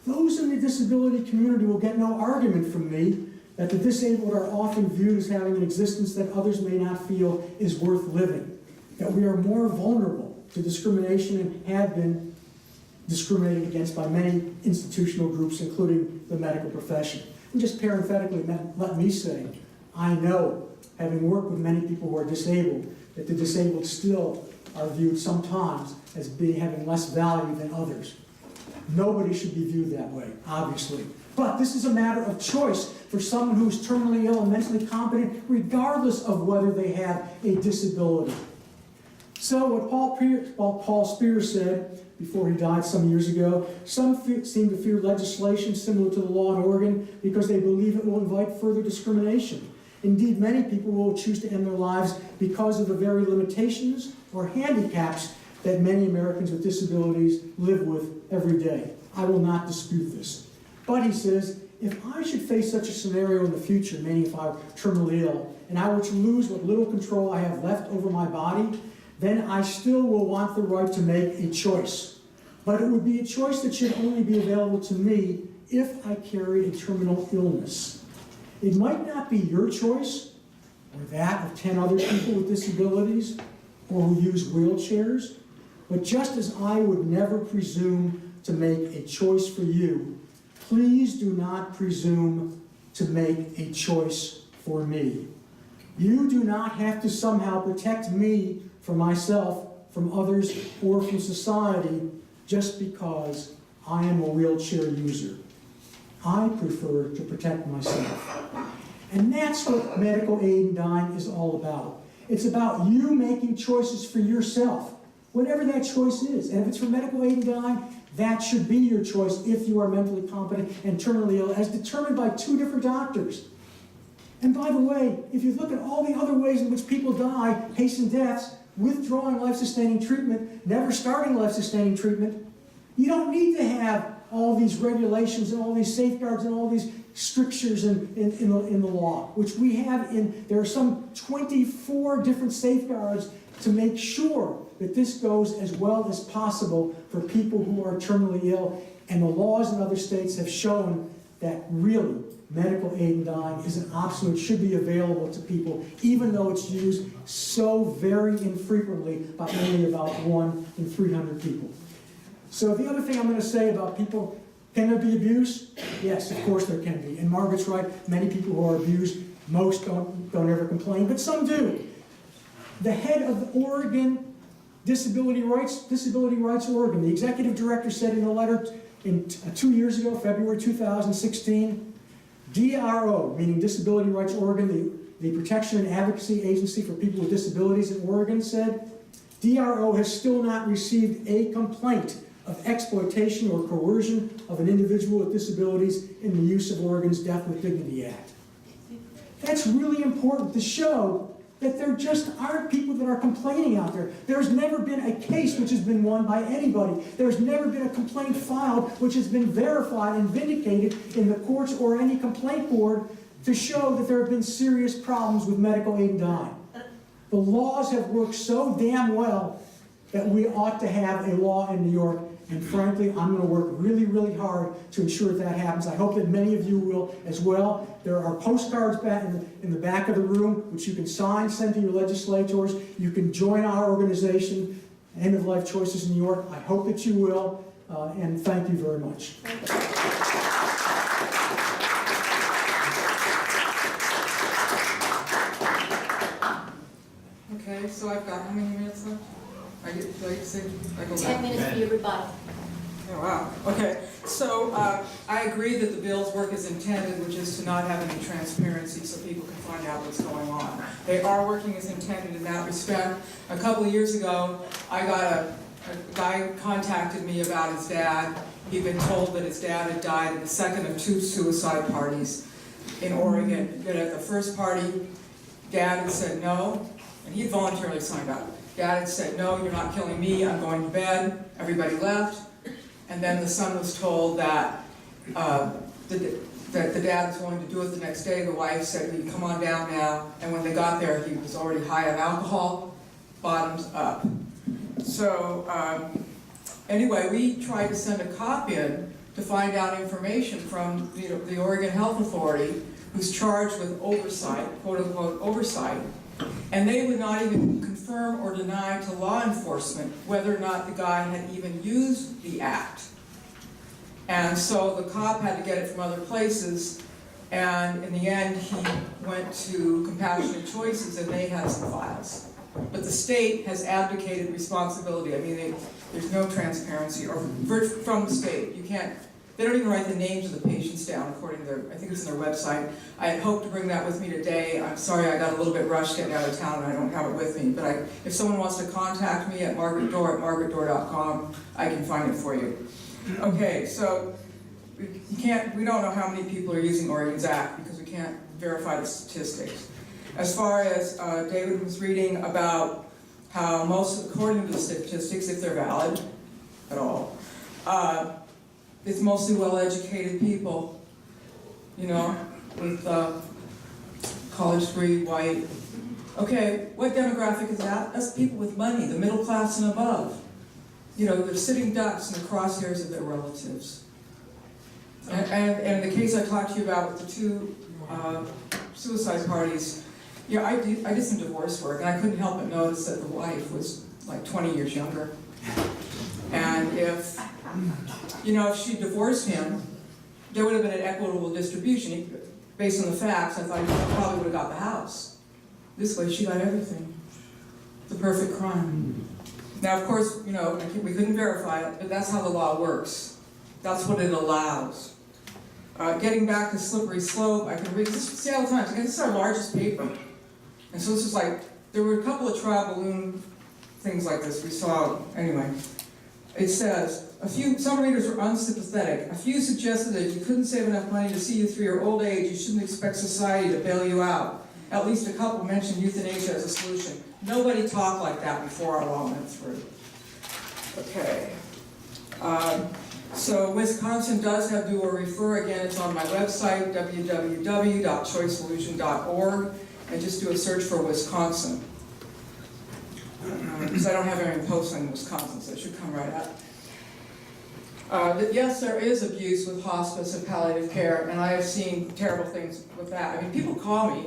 Those in the disability community will get no argument from me that the disabled are often viewed as having an existence that others may not feel is worth living, that we are more vulnerable to discrimination and have been discriminated against by many institutional groups, including the medical profession. And just parenthetically, let me say, I know, having worked with many people who are disabled, that the disabled still are viewed sometimes as having less value than others. Nobody should be viewed that way, obviously. But this is a matter of choice for someone who's terminally ill and mentally competent, regardless of whether they have a disability. So what Paul Spears said before he died some years ago, some seem to fear legislation similar to the law in Oregon because they believe it will invite further discrimination. Indeed, many people will choose to end their lives because of the very limitations or handicaps that many Americans with disabilities live with every day. I will not dispute this. But he says, if I should face such a scenario in the future, meaning if I were terminally ill, and I were to lose what little control I have left over my body, then I still will want the right to make a choice. But it would be a choice that should only be available to me if I carried a terminal illness. It might not be your choice, or that of 10 other people with disabilities, or who use wheelchairs, but just as I would never presume to make a choice for you, please do not presume to make a choice for me. You do not have to somehow protect me from myself, from others, or from society just because I am a wheelchair user. I prefer to protect myself. And that's what medical aid and dying is all about. It's about you making choices for yourself, whatever that choice is. And if it's for medical aid and dying, that should be your choice if you are mentally competent and terminally ill, as determined by 2 different doctors. And by the way, if you look at all the other ways in which people die, hasten deaths, withdrawing life-sustaining treatment, never starting life-sustaining treatment, you don't need to have all these regulations and all these safeguards and all these strictures in the law, which we have there are some 24 different safeguards to make sure that this goes as well as possible for people who are terminally ill. And the laws in other states have shown that really medical aid and dying is an option that should be available to people, even though it's used so very infrequently by only about 1 in 300 people. So the other thing I'm going to say about people, can there be abuse? Yes, of course there can be. And Margaret's right, many people who are abused, most don't ever complain, but some do. The head of the Oregon Disability Rights Oregon, the executive director said in a letter 2 years ago, February 2016, DRO, meaning Disability Rights Oregon, the Protection and Advocacy Agency for People with Disabilities in Oregon, said, DRO has still not received a complaint of exploitation or coercion of an individual with disabilities in the use of Oregon's Death with Dignity Act. That's really important to show that there just aren't people that are complaining out there. There's never been a case which has been won by anybody. There's never been a complaint filed which has been verified and vindicated in the courts or any complaint board to show that there have been serious problems with medical aid and dying. The laws have worked so damn well that we ought to have a law in New York. And frankly, I'm going to work really, really hard to ensure that happens. I hope that many of you will as well. There are postcards back in the back of the room, which you can sign, send to your legislators. You can join our organization, End of Life Choices in New York. I hope that you will, and thank you very much. Okay, so I've got how many minutes left? I get, like, say, I go 10 back. minutes for your rebuttal. Oh, wow. Okay, so I agree that the bill's work is intended, which is to not have any transparency so people can find out what's going on. They are working as intended in that respect. A couple of years ago, I got a guy contacted me about his dad. He'd been told that his dad had died in the second of 2 suicide parties in Oregon. That at the first party, Dad had said no, and he had voluntarily signed up. Dad had said, no, you're not killing me, I'm going to bed. Everybody left. And then the son was told that the dad was going to do it the next day. The wife said, he'd come on down now. And when they got there, he was already high on alcohol, bottoms up. So anyway, we tried to send a cop in to find out information from the Oregon Health Authority, who's charged with oversight, quote unquote oversight. And they would not even confirm or deny to law enforcement whether or not the guy had even used the act. And so the cop had to get it from other places, and in the end he went to Compassionate Choices and they had some files. But the state has abdicated responsibility. I mean, there's no transparency from the state. You can't. They don't even write the names of the patients down according to their, I think it's on their website. I had hoped to bring that with me today. I'm sorry I got a little bit rushed getting out of town and I don't have it with me. But if someone wants to contact me at margaretdorr@margaretdorr.com, I can find it for you. Okay, so we don't know how many people are using Oregon's Act because we can't verify the statistics. As far as David was reading about how most, according to the statistics, if they're valid at all, it's mostly well-educated people, you know, with college degree, white. Okay, what demographic is that? That's people with money, the middle class and above. You know, they're sitting ducks in the crosshairs of their relatives. And the case I talked to you about with the 2 suicide parties, yeah, I did some divorce work, and I couldn't help but notice that the wife was like 20 years younger. And if she divorced him, there would have been an equitable distribution. Based on the facts, I thought he probably would have got the house. This way, she got everything. The perfect crime. Now, of course, we couldn't verify it, but that's how the law works. That's what it allows. Getting back to Slippery Slope, I can read this Seattle Times. This is our largest paper. And so this is like, there were a couple of trial balloon things like this. We saw, anyway. It says, some readers were unsympathetic. A few suggested that if you couldn't save enough money to see you through your old age, you shouldn't expect society to bail you out. At least a couple mentioned euthanasia as a solution. Nobody talked like that before our law went through. Okay. So Wisconsin does have do or refer. Again, it's on my website, www.choicesolution.org, and just do a search for Wisconsin. Because I don't have any posts in Wisconsin, so it should come right up. Yes, there is abuse with hospice and palliative care, and I have seen terrible things with that. I mean, people call me.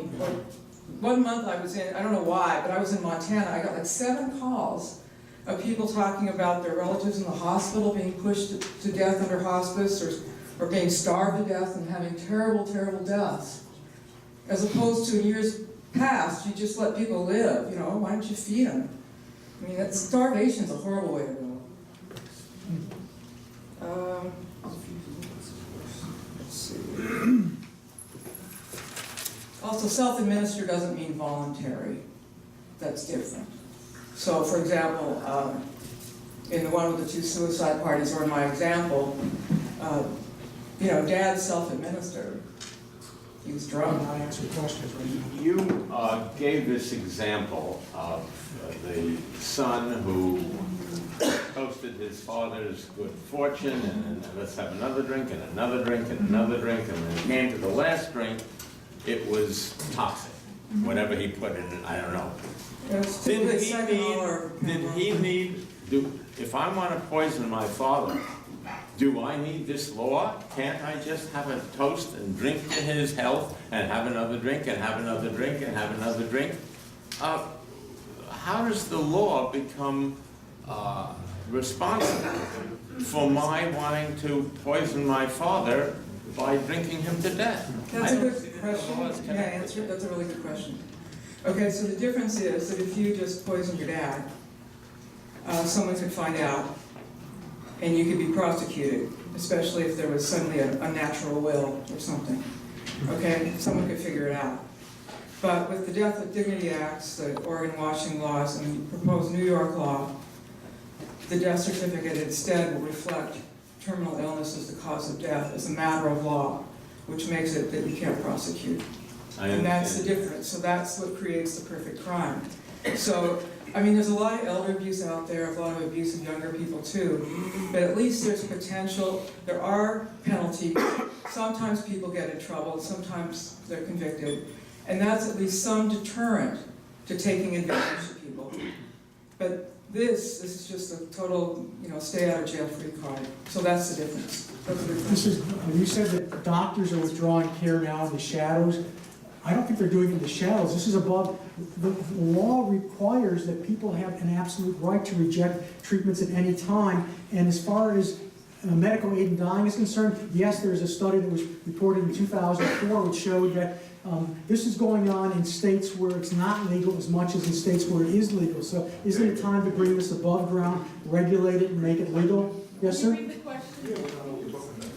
One month I was in, I don't know why, but I was in Montana. I got like 7 calls of people talking about their relatives in the hospital being pushed to death under hospice, or being starved to death and having terrible, terrible deaths. As opposed to in years past, you just let people live, you know, why don't you feed them? I mean, starvation's a horrible way to go. Let's see. Also, self-administer doesn't mean voluntary. That's different. So, for example, in the one with the 2 suicide parties, or in my example, you know, Dad self-administered. He was drunk. Not answer questions right now. You gave this example of the son who toasted his father's good fortune, and let's have another drink, and another drink, and another drink, and when it came to the last drink, it was toxic. Whatever he put in it, I don't know. It's Did typically he $2 if I want to poison my father, do I need this law? Can't I just have a toast and drink to his health, and have another drink, and have another drink, and have another drink? How does the law become responsible for my wanting to poison my father by drinking him to death? That's I a don't good see that the question. law is Yeah, connected. answer, that's a really good question. Okay, so the difference is that if you just poison your dad, someone could find out, and you could be prosecuted, especially if there was suddenly a natural will or something. Okay, someone could figure it out. But with the Death with Dignity Acts, the Oregon Washington laws, and the proposed New York law, the death certificate instead will reflect terminal illness as the cause of death as a matter of law, which makes it that you can't prosecute. And that's the difference. So that's what creates the perfect crime. So, I mean, there's a lot of elder abuse out there, a lot of abuse of younger people too, but at least there's potential. There are penalties. Sometimes people get in trouble, sometimes they're convicted, and that's at least some deterrent to taking advantage of people. But this is just a total, you know, stay out of jail free card. So that's the difference. That's the difference. This is, you said that doctors are withdrawing care now in the shadows. I don't think they're doing it in the shadows. This is above, the law requires that people have an absolute right to reject treatments at any time. And as far as medical aid in dying is concerned, yes, there's a study that was reported in 2004 which showed that this is going on in states where it's not legal as much as in states where it is legal. So isn't it time to bring this above ground, regulate it, and make it legal? Yes, sir?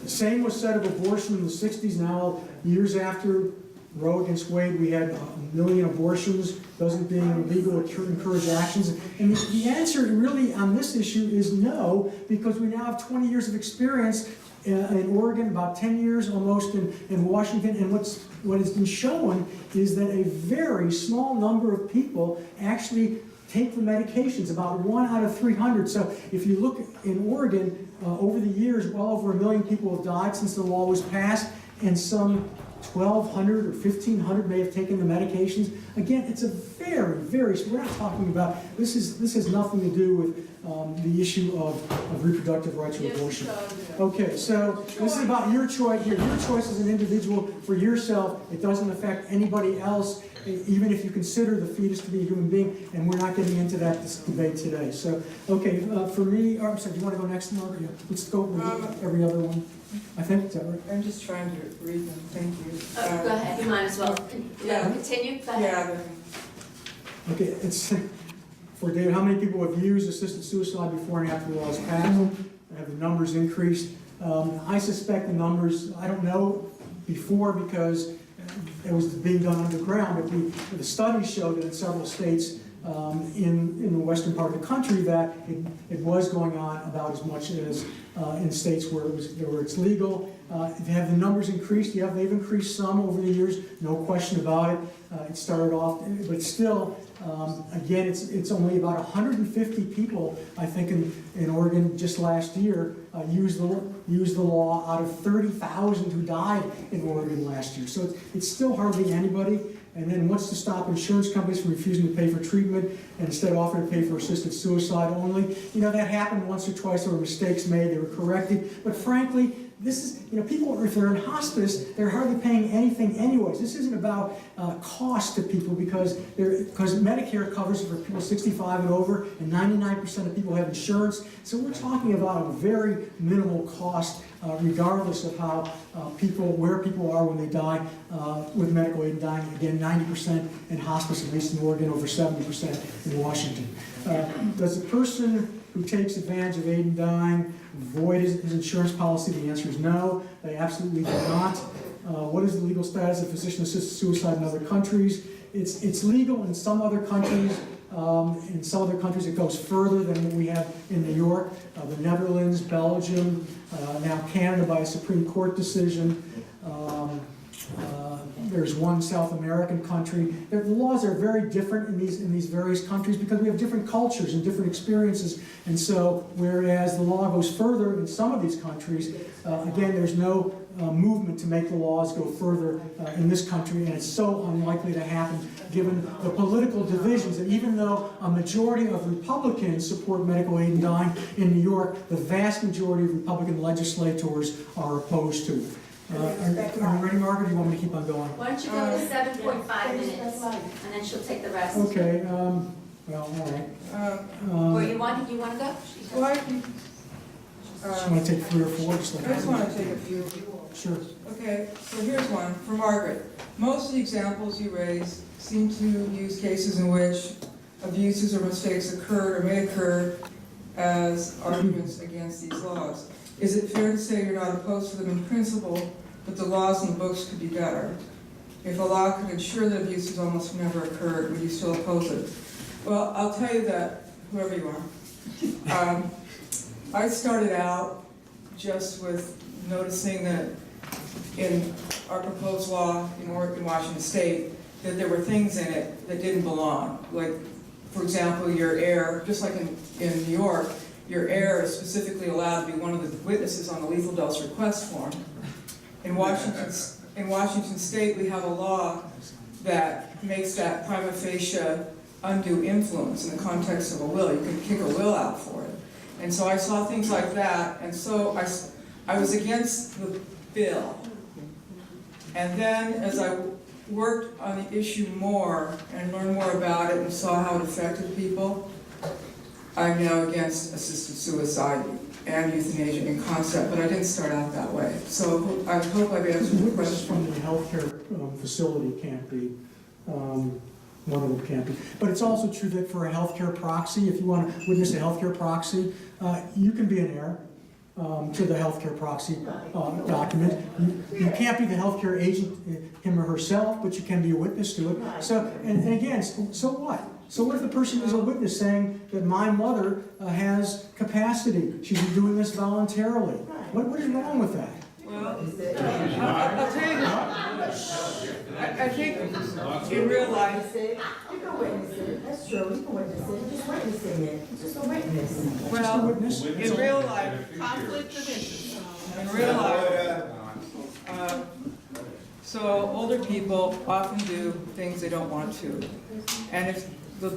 The same was said of abortion in the 60s. Now, years after Roe against Wade, we had 1 million abortions. Doesn't being legal encourage actions? And the answer really on this issue is no, because we now have 20 years of experience in Oregon, about 10 years almost in Washington, and what has been shown is that a very small number of people actually take the medications, about 1 out of 300. So if you look in Oregon, over the years, well over 1 million people have died since the law was passed, and some 1,200 or 1,500 may have taken the medications. Again, it's a very, very, we're not talking about, this has nothing to do with the issue of reproductive rights or abortion. Okay, so this is about your choice here. Your choice as an individual for yourself. It doesn't affect anybody else, even if you consider the fetus to be a human being, and we're not getting into that debate today. So, okay, for me, I'm sorry, do you want to go next, Mark? Yeah, let's go with every other one. I think, is that right? I'm just trying to read them, thank you. Go ahead, you might as well. Yeah. Continue, go ahead. Yeah, Okay, it's for David. How many people have used assisted suicide before and after the law was passed? Have the numbers increased? I suspect the numbers, I don't know before because it was being done underground, but the studies show that in several states in the western part of the country that it was going on about as much as in states where it's legal. Have the numbers increased? Yeah, they've increased some over the years, no question about it. It started off, but still, again, it's only about 150 people, I think, in Oregon just last year used the law out of 30,000 who died in Oregon last year. So it's still hardly anybody. And then what's to stop insurance companies from refusing to pay for treatment and instead offering to pay for assisted suicide only? You know, that happened once or twice. There were mistakes made. They were corrected. But frankly, this is, you know, people, if they're in hospice, they're hardly paying anything anyways. This isn't about cost to people because Medicare covers it for people 65 and over, and 99% of people have insurance. So we're talking about a very minimal cost, regardless of how where people are when they die with medical aid and dying. Again, 90% in hospice, at least in Oregon, over 70% in Washington. Does the person who takes advantage of aid and dying void his insurance policy? The answer is no, they absolutely do not. What is the legal status of physician-assisted suicide in other countries? It's legal in some other countries. In some other countries it goes further than what we have in New York. The Netherlands, Belgium, now Canada by a Supreme Court decision. There's one South American country. The laws are very different in these various countries because we have different cultures and different experiences. And so, whereas the law goes further in some of these countries, again, there's no movement to make the laws go further in this country, and it's so unlikely to happen given the political divisions that even though a majority of Republicans support medical aid and dying in New York, the vast majority of Republican legislators are opposed to it. Are you ready, Margaret, or do you want me to keep on going? Why don't you go to 7.5 minutes, and then she'll take the rest. Okay, well, all right. Or you want to go? Well, I can, Just want to take 3 or 4, just like I just want to take a few. Sure. Okay, so here's one for Margaret. Most of the examples you raise seem to use cases in which abuses or mistakes occurred or may occur as arguments against these laws. Is it fair to say you're not opposed to them in principle, but the laws in the books could be better? If a law could ensure that abuses almost never occurred, would you still oppose it? Well, I'll tell you that, whoever you are. I started out just with noticing that in our proposed law in Washington State, that there were things in it that didn't belong. Like, for example, your heir, just like in New York, your heir is specifically allowed to be one of the witnesses on the lethal dose request form. In Washington State, we have a law that makes that prima facie undue influence in the context of a will. You can kick a will out for it. And so I saw things like that, and so I was against the bill. And then as I worked on the issue more and learned more about it and saw how it affected people, I'm now against assisted suicide and euthanasia in concept, but I didn't start out that way. So I hope I've answered the Witnesses question. from the healthcare facility can't be, one of them can't be. But it's also true that for a healthcare proxy, if you want to witness a healthcare proxy, you can be an heir to the healthcare proxy document. You can't be the healthcare agent, him or herself, but you can be a witness to it. So, and again, so what? So what if the person is a witness saying that my mother has capacity? She's doing this voluntarily. What is wrong with that? Well, I'll tell you, I think in real life, You can witness it, that's true, you can witness it, just witnessing it, just a witness. Just a well, witness? in real life, conflict of interest. In real life, so older people often do things they don't want to. And if,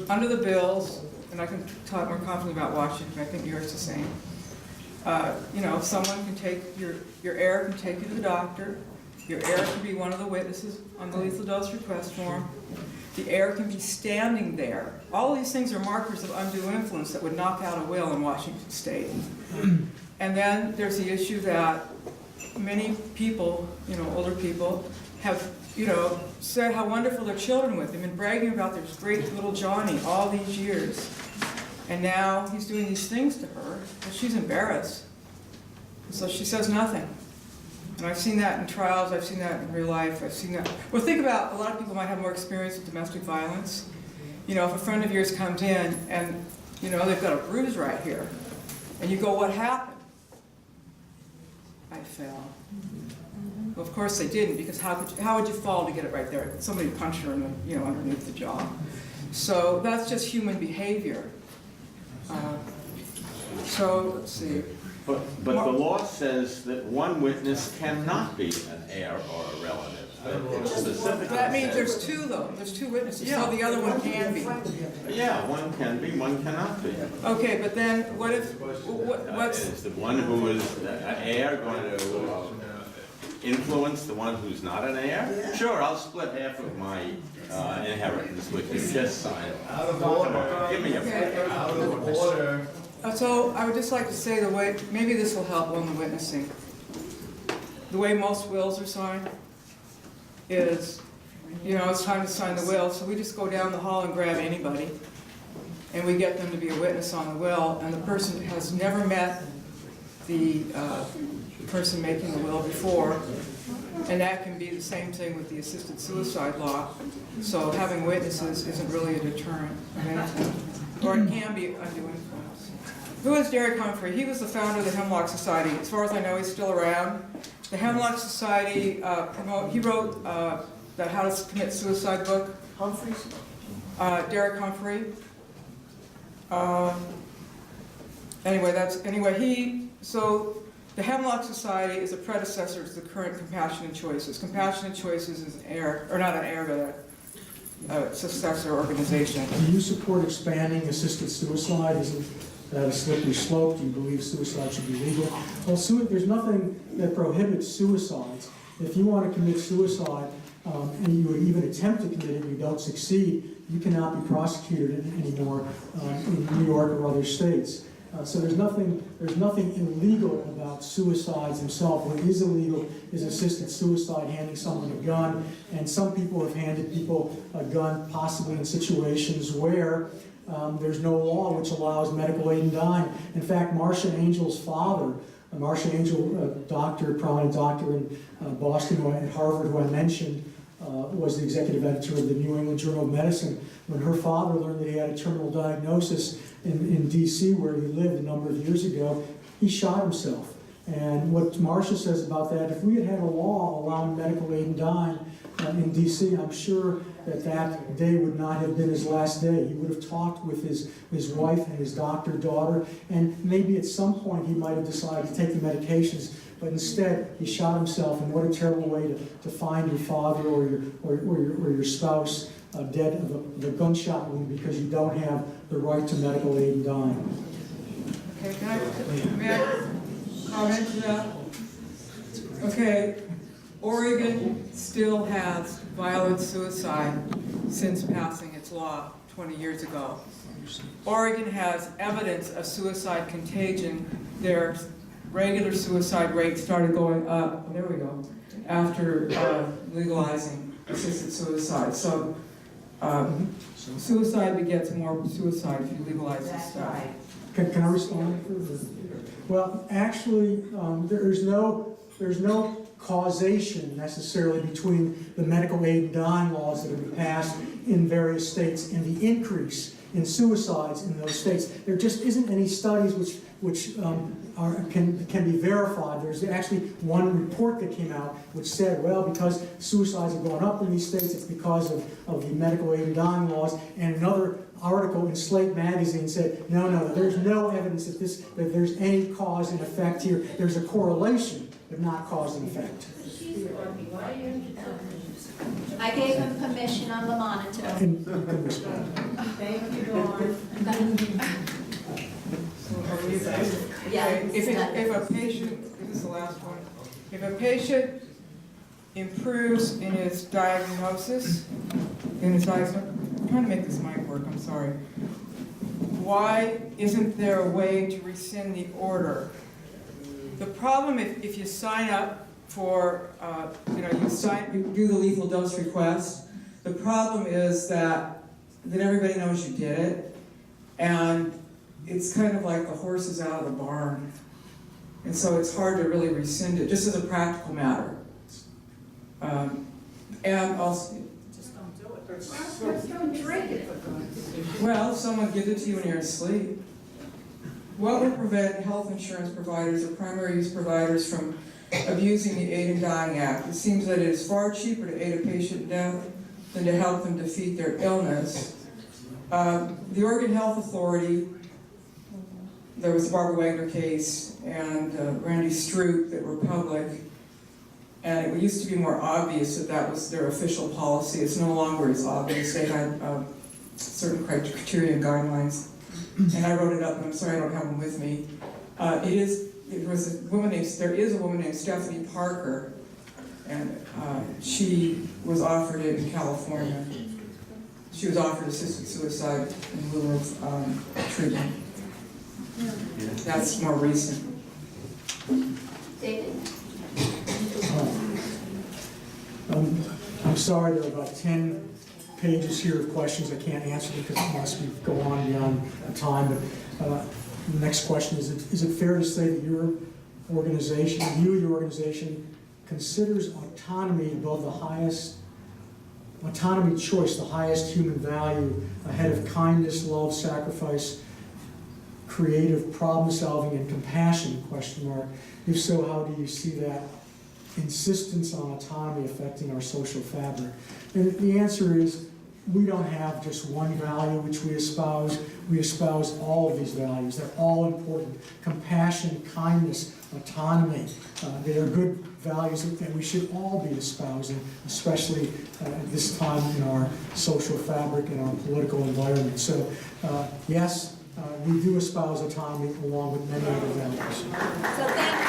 under the bills, and I can talk more confidently about Washington, I think New York's the same. You know, someone can take, your heir can take you to the doctor, your heir can be one of the witnesses on the lethal dose request form, the heir can be standing there. All of these things are markers of undue influence that would knock out a will in Washington State. And then there's the issue that many people, you know, older people, have, you know, said how wonderful their children with him and bragging about their great little Johnny all these years. And now he's doing these things to her, and she's embarrassed. So she says nothing. And I've seen that in trials, I've seen that in real life, I've seen that. Well, think about, a lot of people might have more experience with domestic violence. you know, if a friend of yours comes in and, you know, they've got a bruise right here, and you go, what happened? I fell. Well, of course they didn't, because how would you fall to get it right there? Somebody punched her in the, you know, underneath the jaw. So that's just human behavior. So let's see. But the law says that one witness cannot be an heir or a relative. It specifically That means says- there's two though. There's two witnesses. Yeah. So the other one can be. Yeah, one can be, one cannot be. Okay, but then what if what's Is the one who is an heir going to influence the one who's not an heir? Sure, I'll split half of my inheritance with you, just sign it. Out of order. Give me a Okay. Out of order. So I would just like to say the way, maybe this will help on the witnessing. The way most wills are signed is, you know, it's time to sign the will, so we just go down the hall and grab anybody, and we get them to be a witness on the will, and the person has never met the person making the will before, and that can be the same thing with the assisted suicide law. So having witnesses isn't really a deterrent of anything, or it can be undue influence. Who is Derek Humphrey? He was the founder of the Hemlock Society. As far as I know, he's still around. The Hemlock Society he wrote that How to Commit Suicide book. Humphreys? Derek Humphrey. So the Hemlock Society is a predecessor to the current Compassionate Choices. Compassionate Choices is an heir, or not an heir, but a successor organization. Do you support expanding assisted suicide? Isn't that a slippery slope? Do you believe suicide should be legal? Well, there's nothing that prohibits suicides. If you want to commit suicide and you would even attempt to commit it and you don't succeed, you cannot be prosecuted anymore in New York or other states. So there's nothing illegal about suicides themselves. What is illegal is assisted suicide, handing someone a gun, and some people have handed people a gun possibly in situations where there's no law which allows medical aid in dying. In fact, Marcia Angel's father, Marcia Angel, a doctor, prominent doctor in Boston at Harvard, who I mentioned, was the executive editor of the New England Journal of Medicine. When her father learned that he had a terminal diagnosis in D.C., where he lived a number of years ago, he shot himself. And what Marcia says about that, if we had had a law allowing medical aid in dying in D.C., I'm sure that day would not have been his last day. He would have talked with his wife and his daughter, and maybe at some point he might have decided to take the medications, but instead he shot himself. And what a terrible way to find your father or your spouse dead of a gunshot wound because you don't have the right to medical aid in dying. Okay, may I comment to that? Okay, Oregon still has violent suicide since passing its law 20 years ago. Oregon has evidence of suicide contagion. Their regular suicide rate started going up, there we go, after legalizing assisted suicide. So suicide begets more suicide if you legalize this stuff. Can I respond? Well, actually, there's no causation necessarily between the medical aid and dying laws that have been passed in various states and the increase in suicides in those states. There just isn't any studies which can be verified. There's actually one report that came out which said, well, because suicides are going up in these states, it's because of the medical aid and dying laws. And another article in Slate magazine said, no, there's no evidence that there's any cause and effect here. There's a correlation, but not cause and effect. I gave him permission on the monitor. And you can respond. Thank you, Dawn. Yeah. If a patient, this is the last one, if a patient improves in his diagnosis, I'm trying to make this mic work, I'm sorry. Why isn't there a way to rescind the order? The problem if you sign up for, you do the lethal dose request, the problem is that everybody knows you did it, and it's kind of like the horse is out of the barn. And so it's hard to really rescind it, just as a practical matter. And also, Just don't do it. Just don't drink it, for God's sake. Well, someone gives it to you when you're asleep. What would prevent health insurance providers or primary use providers from abusing the Aid and Dying Act? It seems that it is far cheaper to aid a patient in death than to help them defeat their illness. The Oregon Health Authority, there was the Barbara Wagner case and Randy Stroop that were public, and it used to be more obvious that that was their official policy. It's no longer as obvious. They had certain criteria and guidelines, and I wrote it up, and I'm sorry I don't have them with me. There is a woman named Stephanie Parker, and she was offered it in California. She was offered assisted suicide in lieu of treatment. That's more recent. David? I'm sorry, there are about 10 pages here of questions I can't answer because it must go on beyond the time. But the next question is it fair to say that your organization, your organization, considers autonomy above the highest, autonomy choice, the highest human value, ahead of kindness, love, sacrifice, creative problem solving, and compassion, question mark? If so, how do you see that insistence on autonomy affecting our social fabric? And the answer is, we don't have just one value which we espouse all of these values. They're all important. Compassion, kindness, autonomy, they are good values that we should all be espousing, especially at this time in our social fabric and our political environment. So yes, we do espouse autonomy along with many other values. So thank